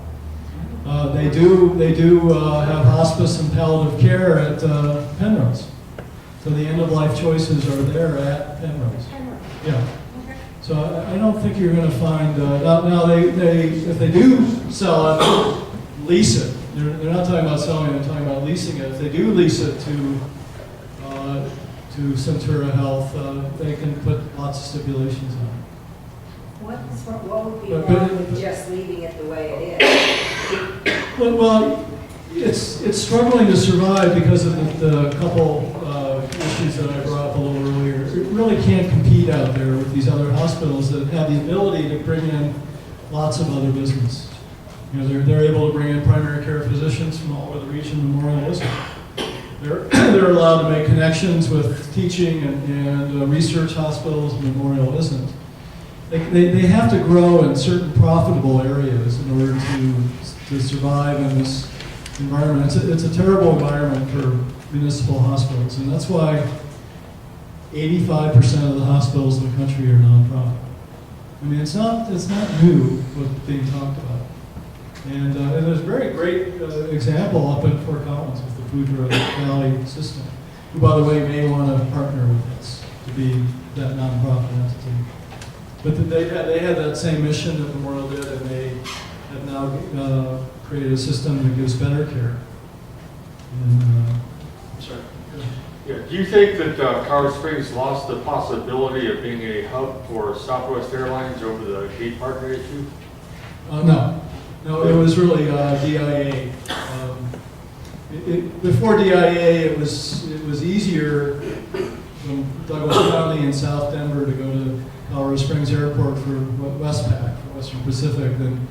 it. They do have hospice and palliative care at Penrose. So the end-of-life choices are there at Penrose. Yeah. So I don't think you're going to find, now if they do sell it, lease it. They're not talking about selling it, they're talking about leasing it. If they do lease it to Centura Health, they can put lots of stipulations on it. What would be But- wrong with just leaving it the way it is? Well, it's struggling to survive because of the couple issues that I brought up a little earlier. It really can't compete out there with these other hospitals that have the ability to bring in lots of other business. You know, they're able to bring in primary care physicians from all over the region. Memorial isn't. They're allowed to make connections with teaching and research hospitals. Memorial isn't. They have to grow in certain profitable areas in order to survive in this environment. It's a terrible environment for municipal hospitals, and that's why 85% of the hospitals in the country are nonprofit. I mean, it's not new what's being talked about. And there's a very great example up in Fort Collins with the Food Valley system, who, by the way, may want to partner with us to be that nonprofit entity. But they had that same mission that Memorial did, and they have now created a system that gives better care. And, Sorry. Yeah, do you think that Colorado Springs lost the possibility of being a hub for Southwest Airlines over the gate partner issue? No, it was really DIA. Before DIA, it was easier from Douglas County and South Denver to go to Colorado Springs Airport for Westpac, for Western Pacific, than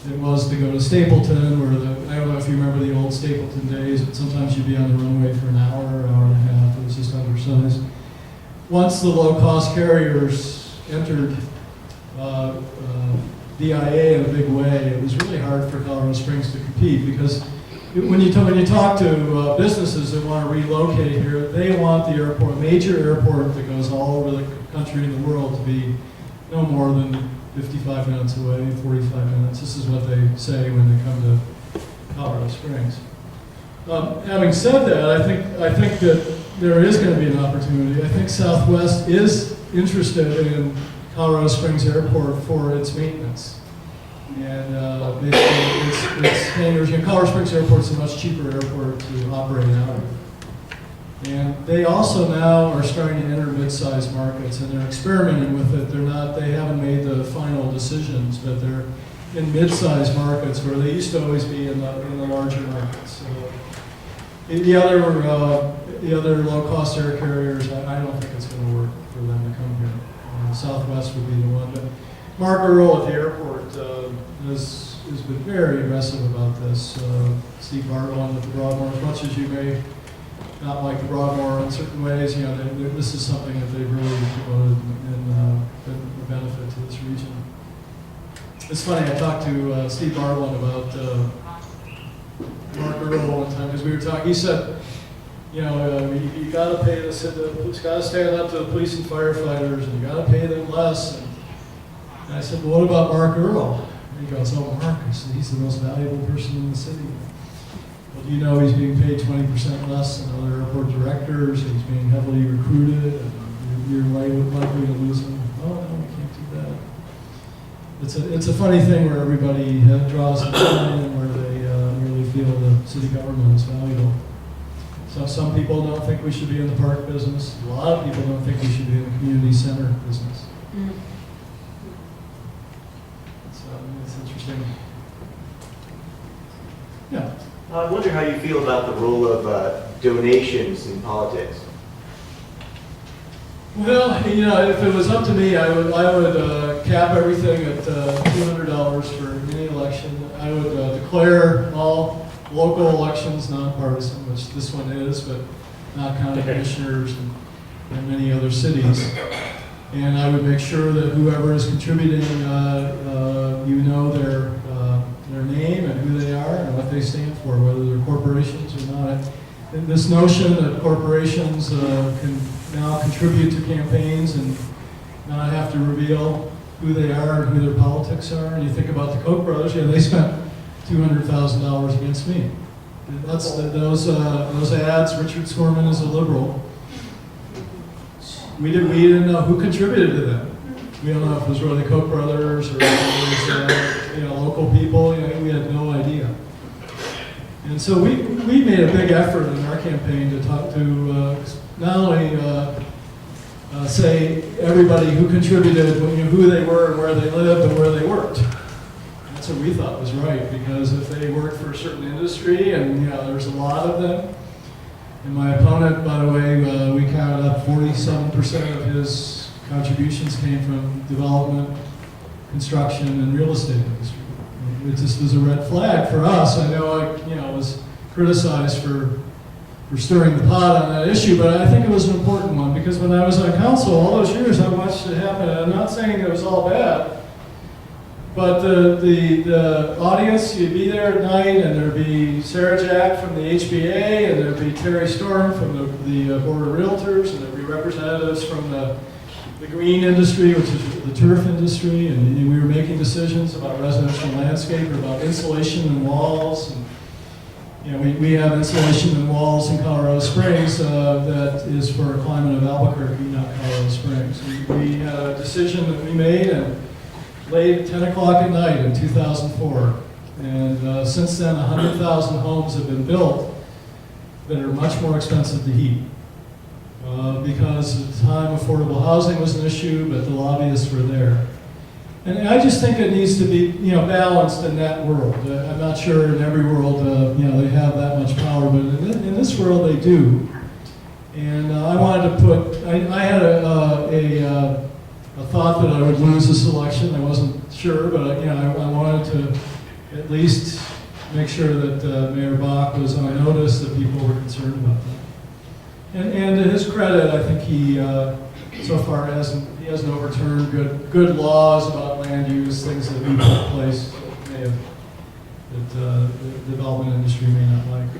it was to go to Stapleton, where I don't know if you remember the old Stapleton days, but sometimes you'd be on the runway for an hour and a half. It was just undersized. Once the low-cost carriers entered DIA in a big way, it was really hard for Colorado Springs to compete, because when you talk to businesses that want to relocate here, they want the airport, major airport that goes all over the country and the world, to be no more than 55 minutes away, 45 minutes. This is what they say when they come to Colorado Springs. Having said that, I think that there is going to be an opportunity. I think Southwest is interested in Colorado Springs Airport for its maintenance. And it's hangars. Colorado Springs Airport is a much cheaper airport to operate out of. And they also now are starting to enter mid-sized markets, and they're experimenting with it. They haven't made the final decisions, but they're in mid-sized markets where they used to always be in the larger markets. So the other low-cost air carriers, I don't think it's going to work for them to come here. Southwest would be the one. But Mark Earl at the airport has been very aggressive about this. Steve Bartlett at the Broadmoor, as much as you may not like the Broadmoor in certain ways, this is something that they've really promoted and been a benefit to this region. It's funny, I talked to Steve Bartlett about Mark Earl one time, because we were talking. He said, you got to pay this. It's got to stand up to the police and firefighters, and you got to pay them less. And I said, well, what about Mark Earl? And he goes, oh, Mark. I said, he's the most valuable person in the city. Well, do you know he's being paid 20% less than other airport directors? He's being heavily recruited, and you're likely to lose him. Oh, no, we can't do that. It's a funny thing where everybody draws a line and where they really feel the city government is valuable. So some people don't think we should be in the park business. A lot of people don't think we should be in the community center business. It's interesting. Yeah. I wonder how you feel about the role of donations in politics. Well, if it was up to me, I would cap everything at $200 for any election. I would declare all local elections nonpartisan, which this one is, but not county commissioners and and many other cities. And I would make sure that whoever is contributing, you know their name and who they are and what they stand for, whether they're corporations or not. And this notion that corporations can now contribute to campaigns and not have to reveal who they are and who their politics are. And you think about the Koch brothers, they spent $200,000 against me. Those ads. Richard Skorman is a liberal. We didn't know who contributed to them. We don't know if it was really the Koch brothers or if it was local people. We had no idea. And so we made a big effort in our campaign to talk to not only say everybody who contributed, who they were and where they lived and where they worked. That's what we thought was right, because if they worked for a certain industry, and there's a lot of them. And my opponent, by the way, we counted up 47% of his contributions came from development, construction, and real estate industry. It just was a red flag for us. I know I was criticized for stirring the pot on that issue, but I think it was an important one, because when I was on council all those years, I watched it happen. And I'm not saying it was all bad, but the audience, you'd be there at night, and there'd be Sarah Jack from the HBA, and there'd be Terry Storm from the Board of Realtors, and there'd be representatives from the green industry, which is the turf industry, and we were making decisions about residential landscape, or about insulation and walls. And, we have insulation and walls in Colorado Springs that is for a climate of Albuquerque, not Colorado Springs. We had a decision that we made, and late at 10 o'clock at night in 2004. And since then, 100,000 homes have been built that are much more expensive to heat. Because at the time, affordable housing was an issue, but the lobbyists were there. And I just think it needs to be, balanced in that world. I'm not sure in every world, they have that much power, but in this world they do. And I wanted to put, I had a thought that I would lose this election. I wasn't sure, but I wanted to at least make sure that Mayor Bach was on notice, that people were concerned about that. And to his credit, I think he so far hasn't overturned good laws about land use, things that we put in place that the development industry may not like.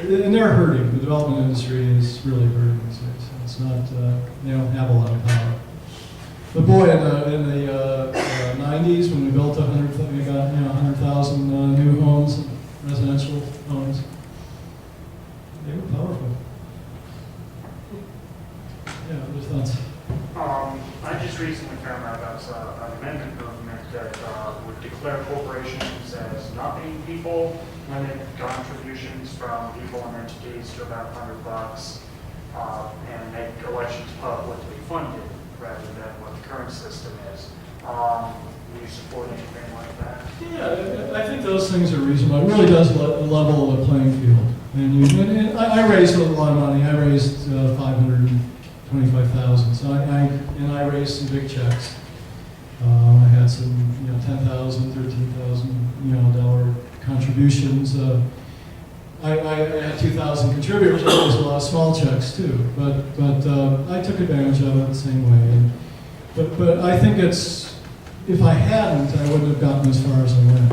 And they're hurting. The development industry is really hurting these days. It's not, they don't have a lot of power. But boy, in the 90s, when we built 100,000 new homes, residential homes, they were powerful. Yeah, other thoughts? I just recently found out about an amendment movement that would declare corporations as not being people, limit contributions from people and entities to about $100, and make elections publicly funded rather than what the current system is. Do you support anything like that? Yeah, I think those things are reasonable. It really does level the playing field. And I raised a lot of money. I raised $525,000. So I raised some big checks. I had some, $10,000, $13,000, contributions. I had 2,000 contributors. I raised a lot of small checks too. But I took advantage of it the same way. But I think if I hadn't, I wouldn't have gotten as far as I went.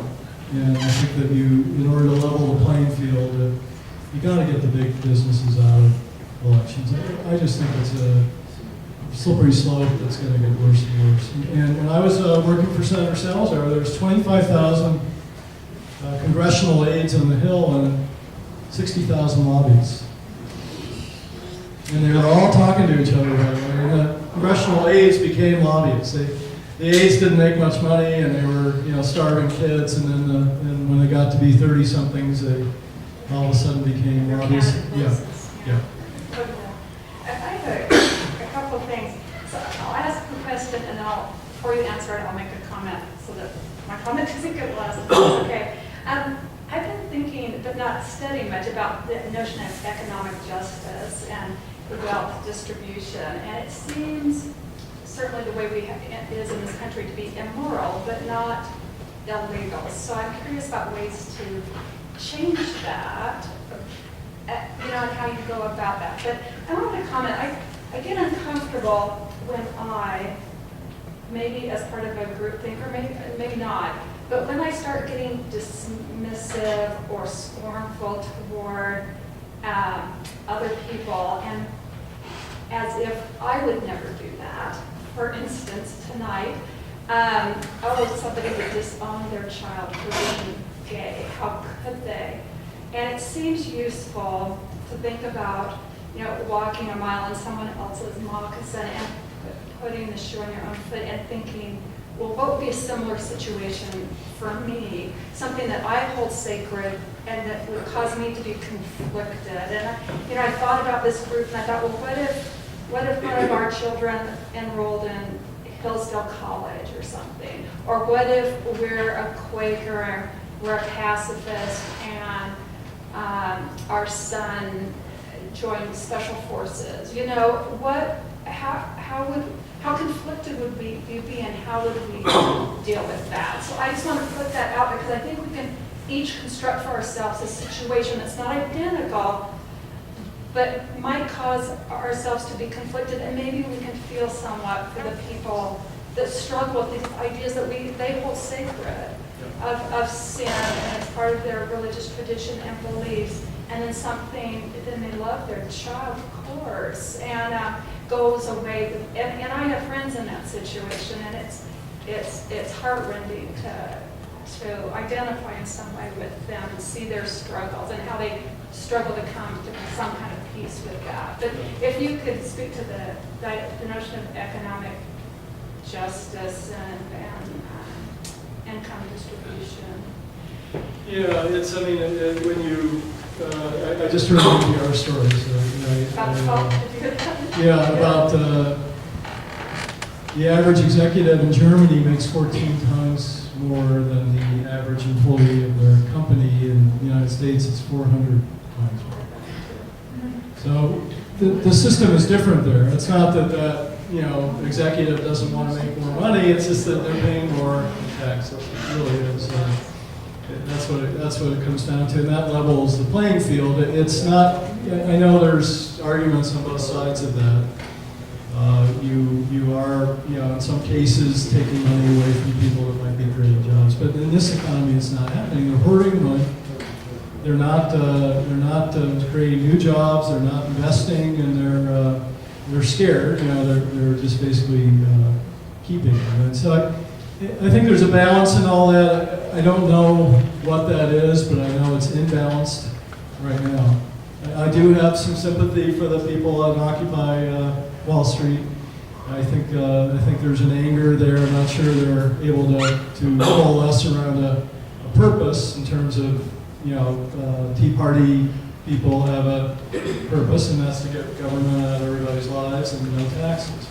And I think that in order to level the playing field, you got to get the big businesses out of elections. I just think it's a slippery slope that's going to get worse and worse. And when I was working for Senator Salazar, there was 25,000 congressional aides on the Hill and 60,000 lobbyists. And they were all talking to each other right away. And the congressional aides became lobbyists. The aides didn't make much money, and they were, starving kids. And then and when they got to be 30-somethings, they all of a sudden became lobbyists. Yeah. I have a couple of things. So I'll ask a question, and then before you answer it, I'll make a comment so that my comment doesn't get lost. Okay. I've been thinking, but not studying much, about the notion of economic justice and wealth distribution. And it seems, certainly the way it is in this country, to be immoral, but not illegal. So I'm curious about ways to change that, and how you go about that. But I wanted to comment, I get uncomfortable when maybe as part of a group thing, or maybe not, but when I start getting dismissive or scornful toward other people, and as if I would never do that. For instance, tonight, somebody would disown their child for being gay. How could they? And it seems useful to think about, walking a mile in someone else's moccasin and putting the shoe on your own foot and thinking, well, what would be a similar situation for me? Something that I hold sacred and that would cause me to be conflicted. And I thought about this group and I thought, well, what if one of our children enrolled in Hillsdale College or something? Or what if we're a Quaker and we're a pacifist and our son joined special forces? How conflicted would we be and how would we deal with that? So I just want to put that out because I think we can each construct for ourselves a situation that's not identical, but might cause ourselves to be conflicted, and maybe we can feel somewhat for the people that struggle with these ideas that they hold sacred of sin, and it's part of their religious tradition and beliefs, and then they love their child, of course, and goes away. And I have friends in that situation, and it's heartrending to identify in some way with them and see their struggles and how they struggle to come to some kind of peace with that. But if you could speak to the notion of economic justice and income distribution. Yeah, when you, I just heard the NPR stories. About the average executive in Germany makes 14 times more than the average employee of their company. In the United States, it's 400 times more. So the system is different there. It's not that executive doesn't want to make more money. It's just that they're paying more in tax. It really is. That's what it comes down to, and that levels the playing field. It's not. I know there's arguments on both sides of that. You are, in some cases, taking money away from people that might be creating jobs, but in this economy, it's not happening. They're hoarding money. They're not creating new jobs. They're not investing, and they're scared. They're just basically keeping them. And so I think there's a balance in all that. I don't know what that is, but I know it's imbalanced right now. I do have some sympathy for the people on Occupy Wall Street. I think there's an anger there. I'm not sure they're able to coalesce around a purpose in terms of, Tea Party people have a purpose, and that's to get government out of everybody's lives and no taxes.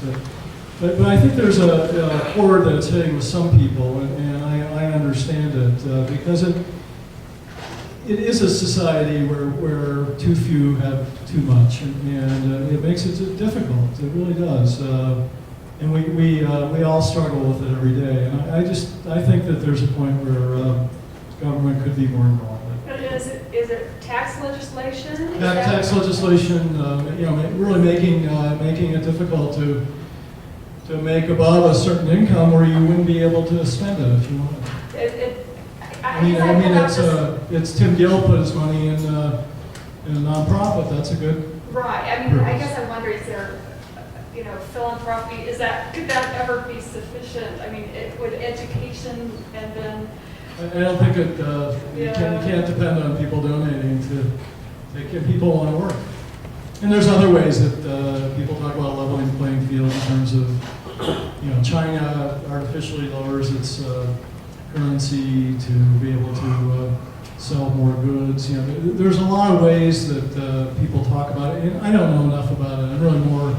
But I think there's a chord that's hitting with some people, and I understand it because it is a society where too few have too much, and it makes it difficult. It really does, and we all struggle with it every day. And I think that there's a point where government could be more involved. Is it tax legislation? Tax legislation, really making it difficult to make above a certain income where you wouldn't be able to spend it if you wanted. It's Tim Gill put his money in a nonprofit. That's a good. Right. I guess I wonder, is there, philanthropy? Could that ever be sufficient? Would education and then. I don't think you can't depend on people donating to get people want to work. And there's other ways that people talk about leveling the playing field in terms of, China artificially lowers its currency to be able to sell more goods. There's a lot of ways that people talk about it. And I don't know enough about it. I'm really more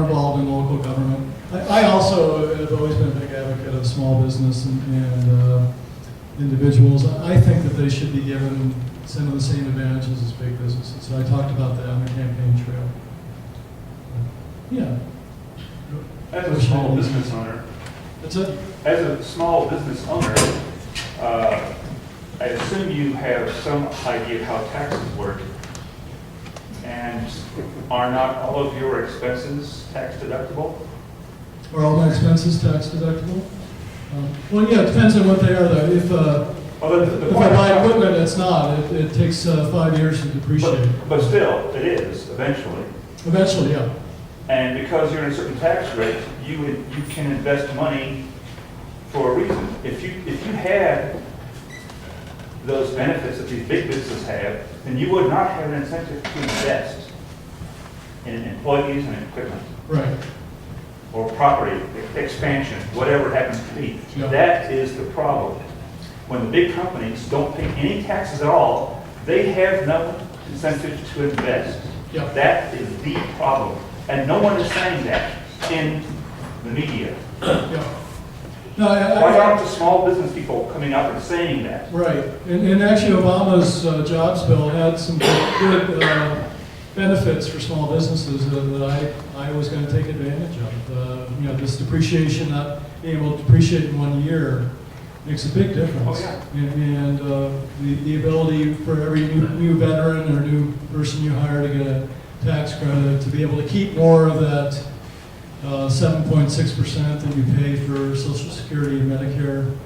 involved in local government. I also have always been a big advocate of small business and individuals. I think that they should be given some of the same advantages as big businesses. So I talked about that on the campaign trail. Yeah. As a small business owner, That's it. as a small business owner, I assume you have some idea how taxes work. And are not all of your expenses tax deductible? Are all my expenses tax deductible? Well, yeah, it depends on what they are, though. If I buy equipment, it's not. It takes 5 years to depreciate. But still, it is eventually. Eventually, yeah. And because you're in a certain tax rate, you can invest money for a reason. If you had those benefits that these big businesses have, then you would not have an incentive to invest in employees and equipment Right. or property expansion, whatever it happens to be. Yeah. That is the problem. When the big companies don't pay any taxes at all, they have no incentive to invest. Yeah. That is the problem. And no one is saying that in the media. Yeah. No, Why aren't the small business people coming out and saying that? right. And actually, Obama's jobs bill had some good benefits for small businesses that I was going to take advantage of. This depreciation, not being able to depreciate in 1 year makes a big difference. Oh, yeah. And the ability for every new veteran or new person you hire to get a tax credit, to be able to keep more of that 7.6% that you pay for Social Security and Medicare,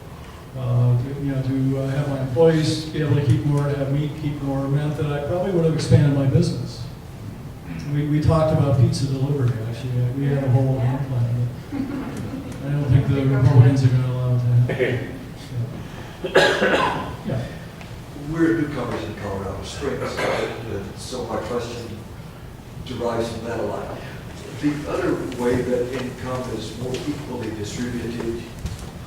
to have my employees be able to keep more, have me keep more, meant that I probably would have expanded my business. We talked about pizza delivery, actually. We had a whole game plan. But I don't think the Republicans are going to allow that. Yeah. We're newcomers in Colorado Springs, so my question derives from that a lot. The other way that income is more equally distributed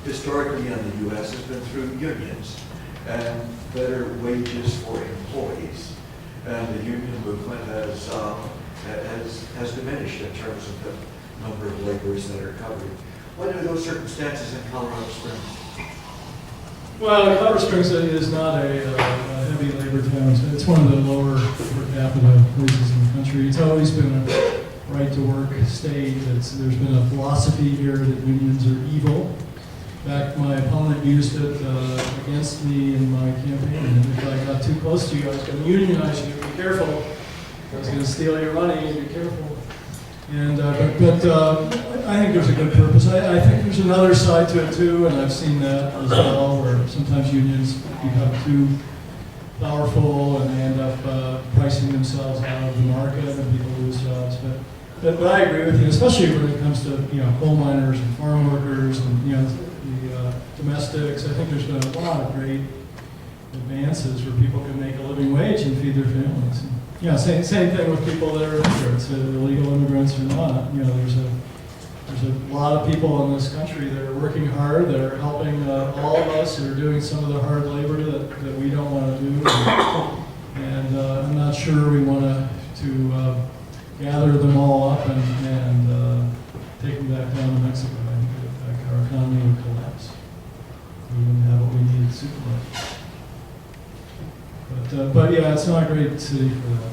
historically in the U.S. has been through unions and better wages for employees. And the union movement has diminished in terms of the number of laborers that are covered. What are those circumstances in Colorado Springs? Well, Colorado Springs is not a heavy labor town. It's one of the lower per capita places in the country. It's always been a right-to-work state. There's been a philosophy here that unions are evil. In fact, my opponent used it against me in my campaign. And if I got too close to you, I was going to unionize you. Be careful. I was going to steal your money. Be careful. And but I think there's a good purpose. I think there's another side to it too, and I've seen that as well, where sometimes unions become too powerful and they end up pricing themselves out of the market and people lose jobs. But I agree with you, especially when it comes to coal miners and farm workers and the domestics. I think there's been a lot of great advances where people can make a living wage and feed their families. Same thing with people that are immigrants, illegal immigrants or not. There's a lot of people in this country that are working hard, that are helping all of us, that are doing some of the hard labor that we don't want to do. And I'm not sure we want to gather them all up and take them back down to Mexico. I think our economy would collapse. We wouldn't have what we need super much. But yeah, it's not a great city for that.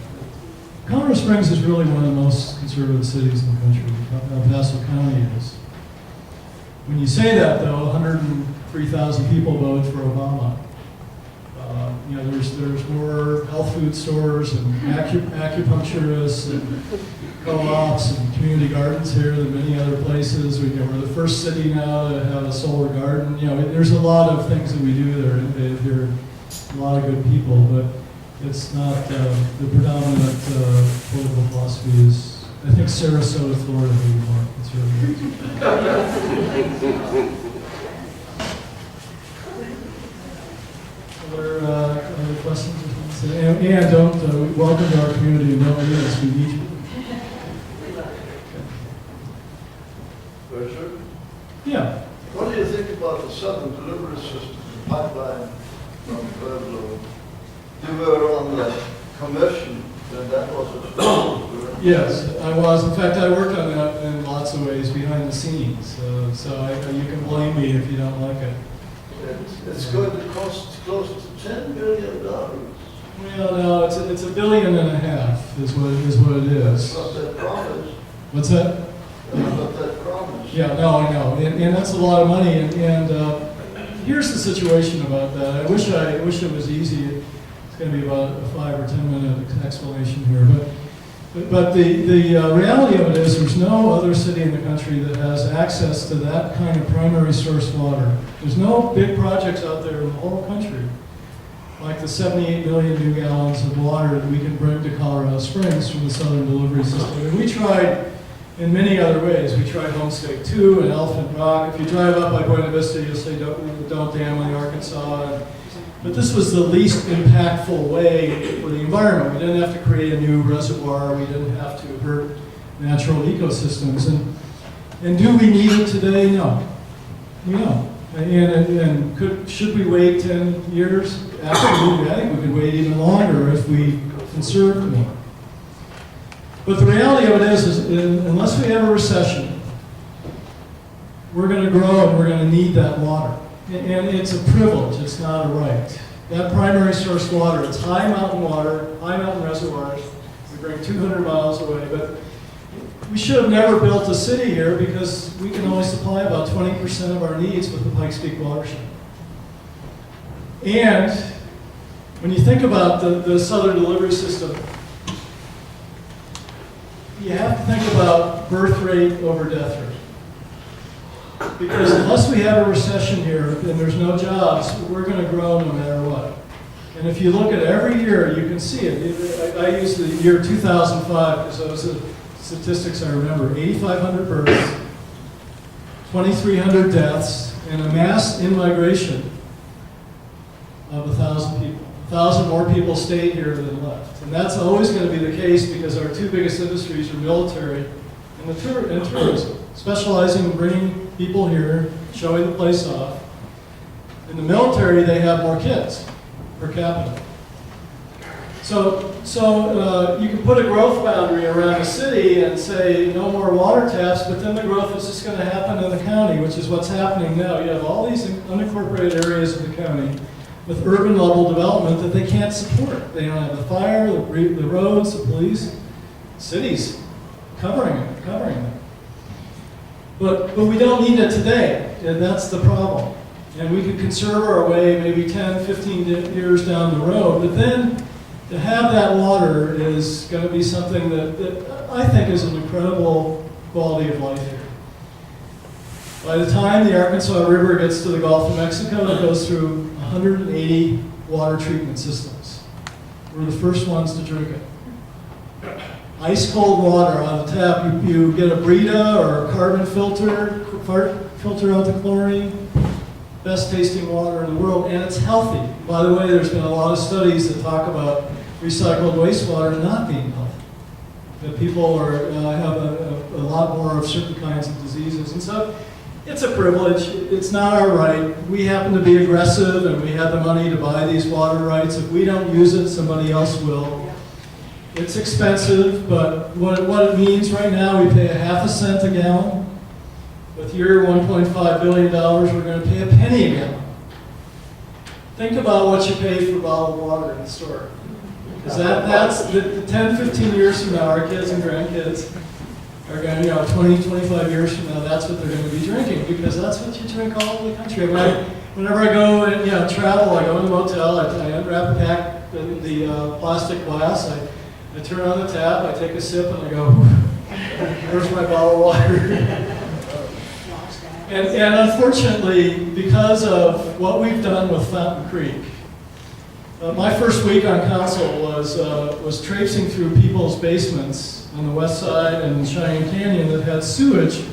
Colorado Springs is really one of the most conservative cities in the country. El Paso County is. When you say that, though, 103,000 people voted for Obama. There's more health food stores and acupuncturists and co-ops and community gardens here than many other places. We're the first city now to have a solar garden. There's a lot of things that we do that are innovative here. A lot of good people, but it's not the predominant political philosophy is, I think, Sarasota, Florida, would be more conservative. Other questions? And don't welcome to our community and don't leave us. We need you. Richard? Yeah. What do you think about the southern delivery system, the pipeline from Pueblo? You were on the commission, and that was a Yes, I was. In fact, I worked on that in lots of ways behind the scenes. So you can blame me if you don't like it. It's going to cost close to $10 billion. Well, no, it's $1.5 billion is what it is. But that promise. What's that? But that promise. Yeah, no, I know, and that's a lot of money. And here's the situation about that. I wish it was easy. It's going to be about a 5 or 10 minute explanation here, but But the reality of it is there's no other city in the country that has access to that kind of primary source water. There's no big projects out there in the whole country like the 78 million new gallons of water that we can bring to Colorado Springs from the Southern Delivery System. And we tried in many other ways. We tried Homestake 2 and Elephant Rock. If you drive up by Buena Vista, you'll say don't dam on the Arkansas. But this was the least impactful way for the environment. We didn't have to create a new reservoir. We didn't have to hurt natural ecosystems. And do we need it today? No. We don't. And should we wait 10 years? Absolutely. I think we could wait even longer if we conserved more. But the reality of it is unless we have a recession, we're going to grow and we're going to need that water. And it's a privilege, it's not a right. That primary source water, it's high mountain water, high mountain reservoirs. We bring 200 miles away, but we should have never built a city here because we can only supply about 20% of our needs with the Pikes Peak watershed. And when you think about the Southern Delivery System, you have to think about birth rate over death rate. Because unless we have a recession here and there's no jobs, we're going to grow no matter what. And if you look at every year, you can see it. I use the year 2005 because those are the statistics I remember. 8,500 births, 2,300 deaths, and a mass in-migration of 1,000 people. 1,000 more people stayed here than left. And that's always going to be the case because our two biggest industries are military and tourism, specializing in bringing people here, showing the place off. In the military, they have more kids per capita. So you can put a growth boundary around the city and say no more water taps, but then the growth is just going to happen in the county, which is what's happening now. You have all these unincorporated areas of the county with urban level development that they can't support. They don't have the fire, the roads, the police, cities covering them. But we don't need it today, and that's the problem. And we could conserve our way maybe 10, 15 years down the road, but then to have that water is going to be something that I think is an incredible quality of life here. By the time the Arkansas River gets to the Gulf of Mexico, it goes through 180 water treatment systems. We're the first ones to drink it. Ice cold water on the tap. You get a Brita or a carbon filter out the chlorine. Best tasting water in the world, and it's healthy. By the way, there's been a lot of studies that talk about recycled wastewater not being healthy. That people have a lot more of certain kinds of diseases. And so it's a privilege. It's not our right. We happen to be aggressive and we have the money to buy these water rights. If we don't use it, somebody else will. It's expensive, but what it means right now, we pay 0.5 cents a gallon. With your $1.5 billion, we're going to pay a penny a gallon. Think about what you pay for bottled water in the store. Because that's the 10, 15 years from now, our kids and grandkids are going to, 20, 25 years from now, that's what they're going to be drinking. Because that's what you drink all over the country. Whenever I go and travel, I go in the motel, I unwrap a pack, the plastic glass, I turn on the tap, I take a sip, and I go, where's my bottled water? And unfortunately, because of what we've done with Fountain Creek, my first week on council was traipsing through people's basements on the west side and Cheyenne Canyon that had sewage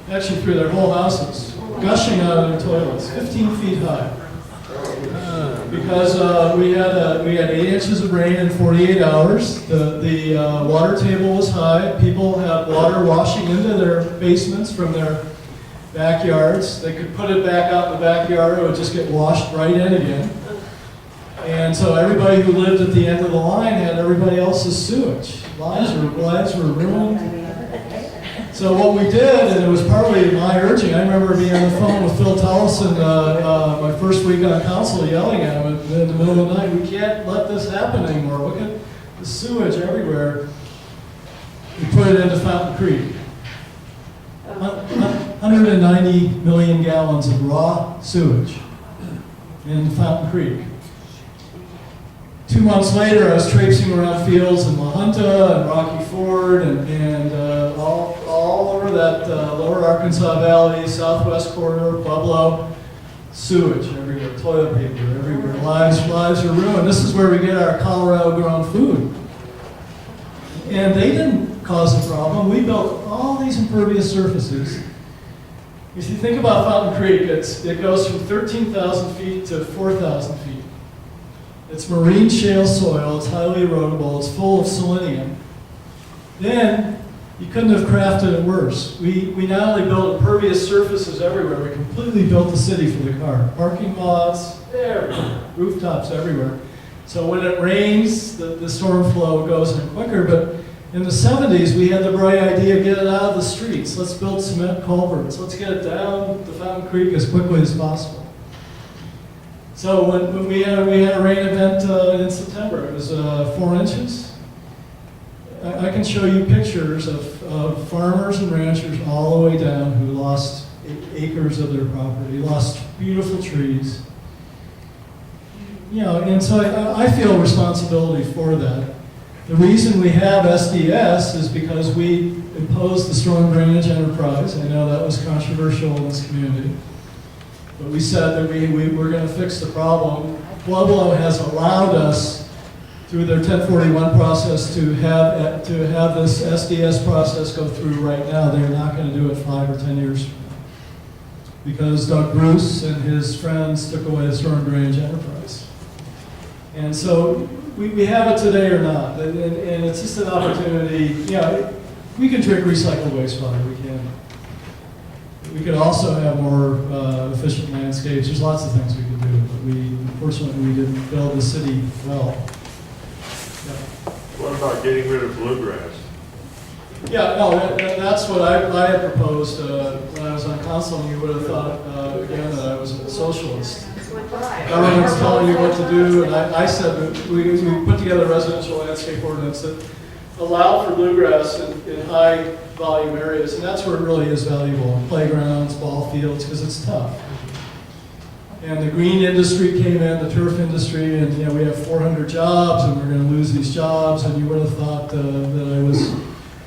actually through their whole houses, gushing out of their toilets, 15 feet high. Because we had 8 inches of rain in 48 hours. The water table was high. People had water washing into their basements from their backyards. They could put it back out in the backyard, it would just get washed right in again. And so everybody who lived at the end of the line had everybody else's sewage. Lives were ruined. So what we did, and it was partly my urging, I remember being on the phone with Phil Tellison my first week on council yelling at him in the middle of the night, we can't let this happen anymore. Look at the sewage everywhere. We put it into Fountain Creek. 190 million gallons of raw sewage in Fountain Creek. 2 months later, I was traipsing around fields in La Junta and Rocky Ford and all over that lower Arkansas Valley, southwest corridor, Pueblo. Sewage everywhere, toilet paper everywhere, lives are ruined. This is where we get our Colorado-grown food. And they didn't cause the problem. We built all these impervious surfaces. If you think about Fountain Creek, it goes from 13,000 feet to 4,000 feet. It's marine shale soil, it's highly erodible, it's full of selenium. Then, you couldn't have crafted it worse. We not only built impervious surfaces everywhere, we completely built the city for the car. Parking lots, everywhere, rooftops everywhere. So when it rains, the storm flow goes in quicker, but in the 70s, we had the bright idea, get it out of the streets. Let's build cement culverts. Let's get it down the Fountain Creek as quickly as possible. So when we had a rain event in September, it was 4 inches. I can show you pictures of farmers and ranchers all the way down who lost acres of their property, lost beautiful trees. You know, and so I feel responsibility for that. The reason we have SDS is because we imposed the storm drainage enterprise. I know that was controversial in this community. But we said that we were going to fix the problem. Pueblo has allowed us, through their 1041 process, to have this SDS process go through right now. They're not going to do it 5 or 10 years from now. Because Doug Bruce and his friends took away the storm drainage enterprise. And so we have it today or not. And it's just an opportunity. Yeah, we can drink recycled wastewater. We can. We could also have more efficient landscapes. There's lots of things we could do, but unfortunately, we didn't build the city well. What about getting rid of bluegrass? Yeah, no, that's what I had proposed when I was on council, and you would have thought, again, that I was a socialist. Government's telling you what to do, and I said that we put together a residential landscape ordinance that allowed for bluegrass in high volume areas, and that's where it really is valuable, playgrounds, ball fields, because it's tough. And the green industry came in, the turf industry, and we have 400 jobs, and we're going to lose these jobs, and you would have thought that I was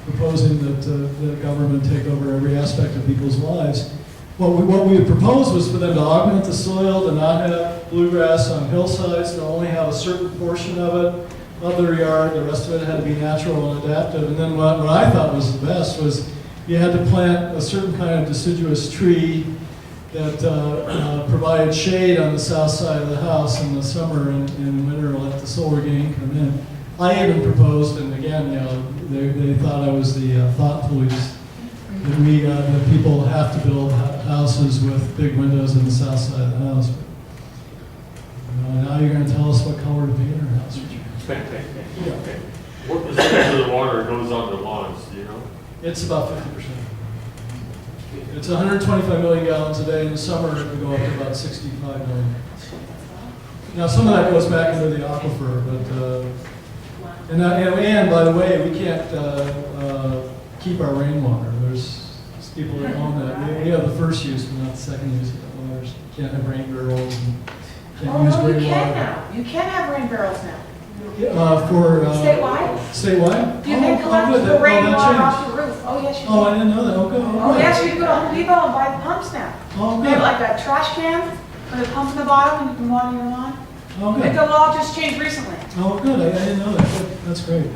proposing that the government take over every aspect of people's lives. What we had proposed was for them to augment the soil, to not have bluegrass on hillsides, to only have a certain portion of it of their yard, the rest of it had to be natural and adaptive. And then what I thought was the best was you had to plant a certain kind of deciduous tree that provided shade on the south side of the house in the summer, and in winter let the solar gain come in. I even proposed, and again, they thought I was the thought police, that people have to build houses with big windows in the south side of the house. But, now you're going to tell us what color to paint our house. What percentage of the water goes on the lawns, do you know? It's about 50%. It's 125 million gallons a day. In the summer, it would go up to about 65 million. Now, some of that goes back into the aquifer, but and by the way, we can't keep our rainwater. There's people that own that. We have the first use, but not the second use of that water. You can't have rain barrels and can't use no, you rainwater. can now. You can have rain barrels now. For Statewide? Statewide? You can collect good. the rainwater That off changed. the roof. Oh, yes, you Oh, I can. didn't know that. Okay. Oh, yes, you can go to Home Depot and buy the pumps now. Oh, They have good. like a trash can with a pump in the bottom and you can water your lawn. Oh, I think good. the law just changed recently. Oh, good. I didn't know that. Good. That's great.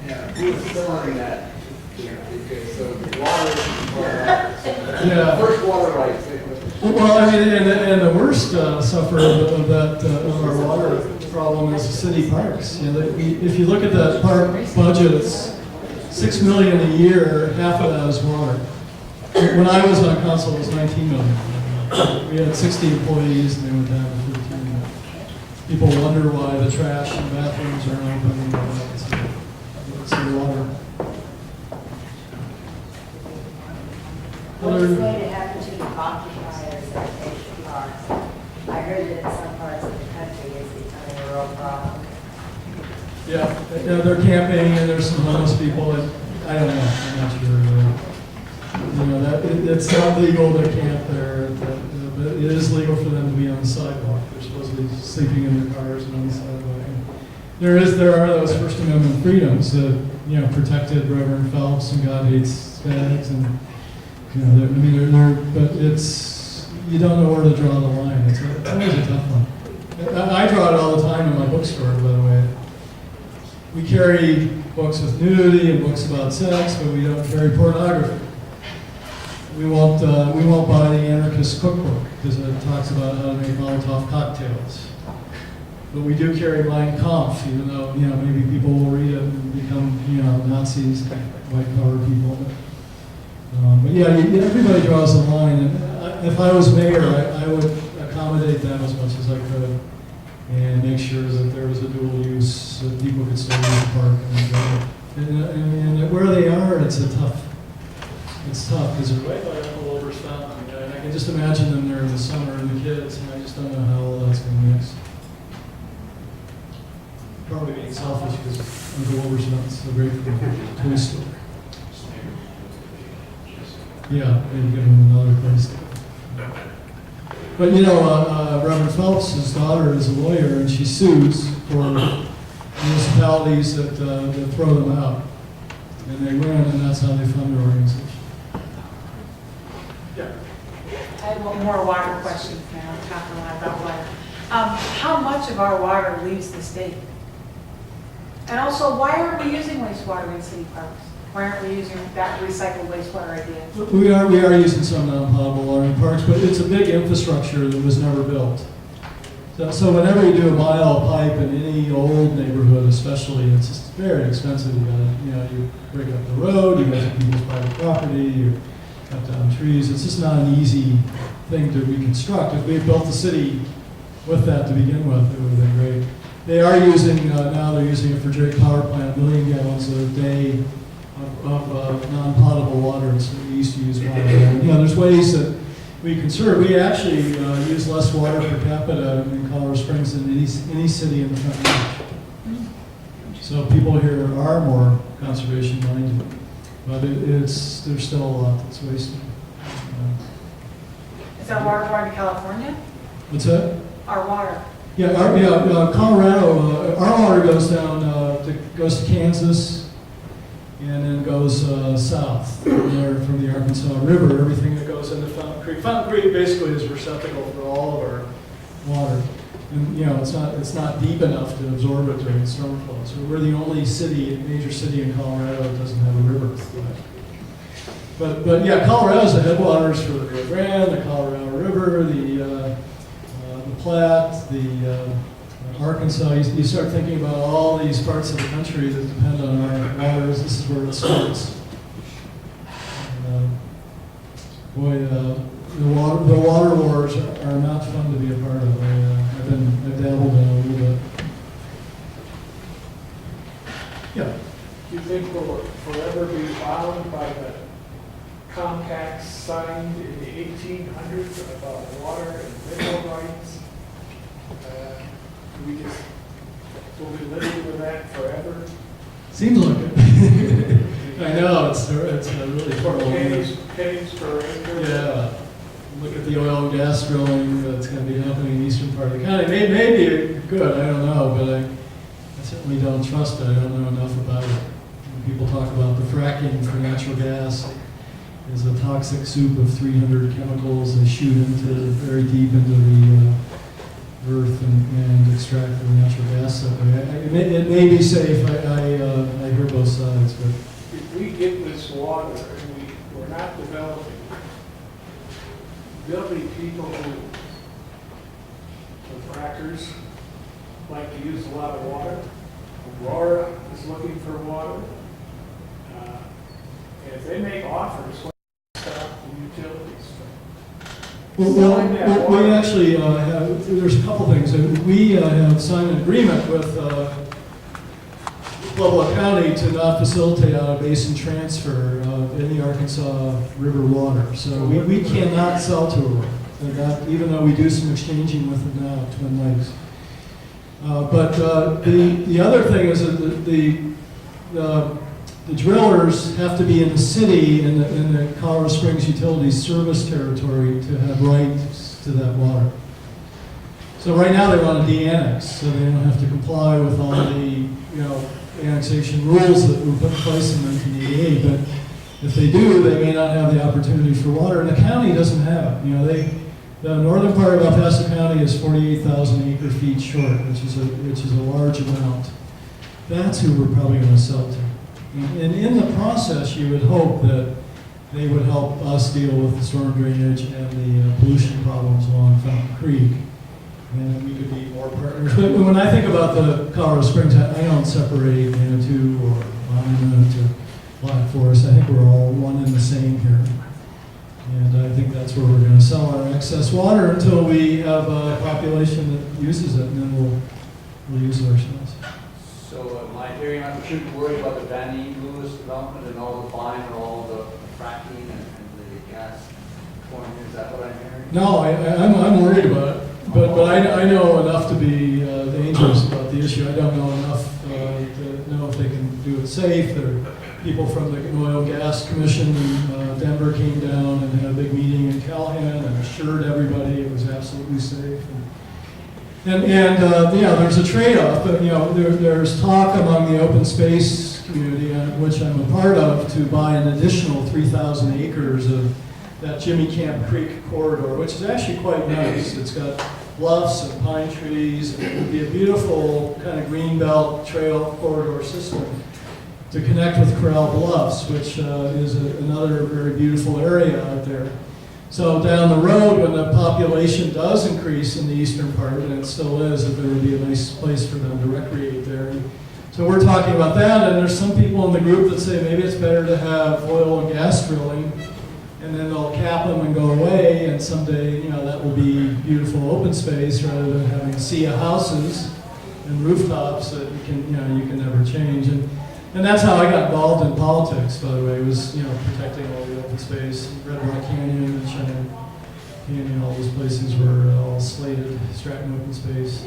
Yeah, he was selling that, okay, so water, Yeah. first water rights. Well, I mean, and the worst sufferer of that of our water problem is the city parks. If you look at that park budget, it's $6 million a year. Half of that is water. When I was on council, it was $19 million. We had 60 employees, and they went down to 13. People wonder why the trash and bathrooms aren't open. It's the water. What is going to happen to the occupiers of station parks? I heard that in some parts of the country it's becoming a real problem. Yeah, they're camping, and there's some homeless people, and I don't know, I'm not sure. It's not legal to camp there. it is legal for them to be on the sidewalk. They're supposed to be sleeping in their cars and on the sidewalk. And there are those First Amendment freedoms that, you know, protected Reverend Phelps and God hates fags, and, you know, but it's, you don't know where to draw the line. It's always a tough one. I draw it all the time in my bookstore, by the way. We carry books with nudity and books about sex, but we don't carry pornography. We won't buy the anarchist cookbook because it talks about how to make Molotov cocktails. But we do carry Mein Kampf, even though, you know, maybe people will read it and become, you know, Nazis, white collar people. But yeah, everybody draws a line. And if I was mayor, I would accommodate them as much as I could and make sure that there was a dual use so that people could still use the park and enjoy it. And where they are, it's tough because they're right by Uncle Wilbur's fountain. And I can just imagine them there in the summer and the kids, and I just don't know how all that's going to mix. Probably being selfish because Uncle Wilbur's fountain's so great for the toy store. Yeah, maybe give them another place. But you know, Reverend Phelps' his daughter is a lawyer, and she sues for municipalities that throw them out, and they win, and that's how they fund their organization. Yeah. I have one more water question now, talking a lot about water. How much of our water leaves the state? And also, why aren't we using wastewater in city parks? Why aren't we using that recycled wastewater idea? We are using some non-potable water in parks, but it's a big infrastructure that was never built. So whenever you do a mile of pipe in any old neighborhood, especially, it's just very expensive. You break up the road, you go to people's private property, you cut down trees. It's just not an easy thing to reconstruct. If we had built the city with that to begin with, it would have been great. They are using, now they're using it for Drake Power Plant, 1 million gallons a day of non-potable water, and so we used to use water. And, you know, there's ways that we conserve. We actually use less water per capita in Colorado Springs than any city in the front range. So people here are more conservation minded, but there's still a lot that's wasted. Is our water going to California? What's that? Our water. Yeah, Colorado. Our water goes down, goes to Kansas, and then goes south from there, from the Arkansas River. Everything that goes into Fountain Creek. Fountain Creek basically is a receptacle for all of our water, and you know it's not deep enough to absorb it during storm flow. So we're the only major city in Colorado that doesn't have a river. But yeah, Colorado's the headwaters for the Rio Grande, the Colorado River, the Platte, the Arkansas. You start thinking about all these parts of the country that depend on our waters. This is where it starts. The water wars are not fun to be a part of. I've dabbled in a little bit. Yeah. Do you think we'll forever be bound by the compacts signed in the 1800s about water and mineral rights? Will we live with that forever? Seems like it. I know, it's a really horrible. Pennies per acre? Yeah. Look at the oil and gas drilling that's going to be happening in the eastern part of the county. Maybe good, I don't know, but I certainly don't trust it. I don't know enough about it. When people talk about the fracking for natural gas is a toxic soup of 300 chemicals they shoot very deep into the earth and extract the natural gas that way. It may be safe. I hear both sides, but If we get this water and we're not developing, there'll be people the frackers like to use a lot of water. Aurora is looking for water. If they make offers, stop the utilities. Well, we actually have, there's a couple things. We have signed an agreement with Pueblo County to not facilitate a basin transfer of any Arkansas River water. So we cannot sell to Aurora, even though we do some exchanging with it now, Twin Lakes. But the other thing is that the drillers have to be in the city, in the Colorado Springs Utilities service territory to have rights to that water. So right now they want to de-annex, so they don't have to comply with all the, annexation rules that were put in place in 1988. But if they do, they may not have the opportunity for water, and the county doesn't have it. The northern part of El Paso County is 48,000 acre feet short, which is a large amount. That's who we're probably going to sell to. And in the process, you would hope that they would help us deal with the storm drainage and the pollution problems along Fountain Creek. And we could be more partners. But when I think about the Colorado Springs, I don't separate Manitou or Monument or Black Forest. I think we're all one and the same here. And I think that's where we're going to sell our excess water until we have a population that uses it, and then we'll use it ourselves. So am I hearing, I shouldn't worry about the Van E. Lewis development and all the buying and all the fracking and the gas pouring, is that what I'm hearing? No, I'm worried about it, but I know enough to be dangerous about the issue. I don't know enough to know if they can do it safe. There are people from the Oil and Gas Commission in Denver came down and had a big meeting in Callahan and assured everybody it was absolutely safe. And there's a trade-off, but there's talk among the open space community, which I'm a part of, to buy an additional 3,000 acres of that Jimmy Camp Creek corridor, which is actually quite nice. It's got bluffs and pine trees, and it would be a beautiful kind of greenbelt trail corridor system to connect with Corral Bluffs, which is another very beautiful area out there. So down the road, when the population does increase in the eastern part, and it still is, that there would be a nice place for them to recreate there. And so we're talking about that, and there's some people in the group that say maybe it's better to have oil and gas drilling, and then they'll cap them and go away, and someday, that will be beautiful open space rather than having a sea of houses and rooftops that you can never change. And that's how I got involved in politics, by the way, was, protecting all the open space. Red Rock Canyon and Cheyenne Canyon, all those places were all slated, Stratton open space.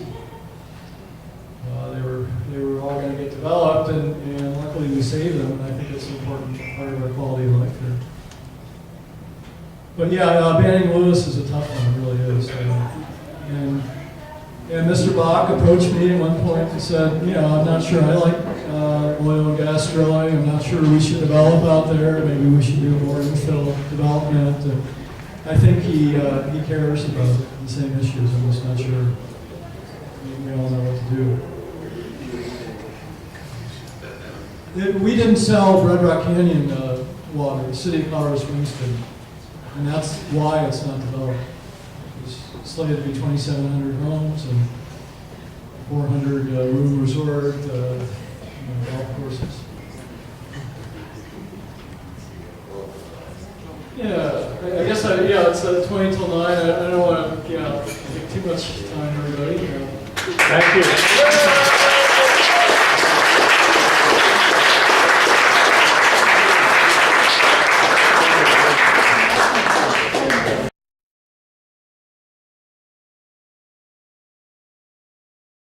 They were all going to get developed, and luckily we saved them, and I think it's an important part of our quality of life here. But yeah, banning Lewis is a tough one, it really is. And Mr. Bach approached me at one point and said, I'm not sure I like oil and gas drilling. I'm not sure we should develop out there. Maybe we should do more infill development. And I think he cares about the same issues. I'm just not sure we all know what to do. We didn't sell Red Rock Canyon water. The city of Colorado Springs did. And that's why it's not developed. It's slated to be 2,700 homes and 400 room resort, golf courses. Yeah, I guess it's 20 till 9. I don't want to take too much time, everybody. Thank you.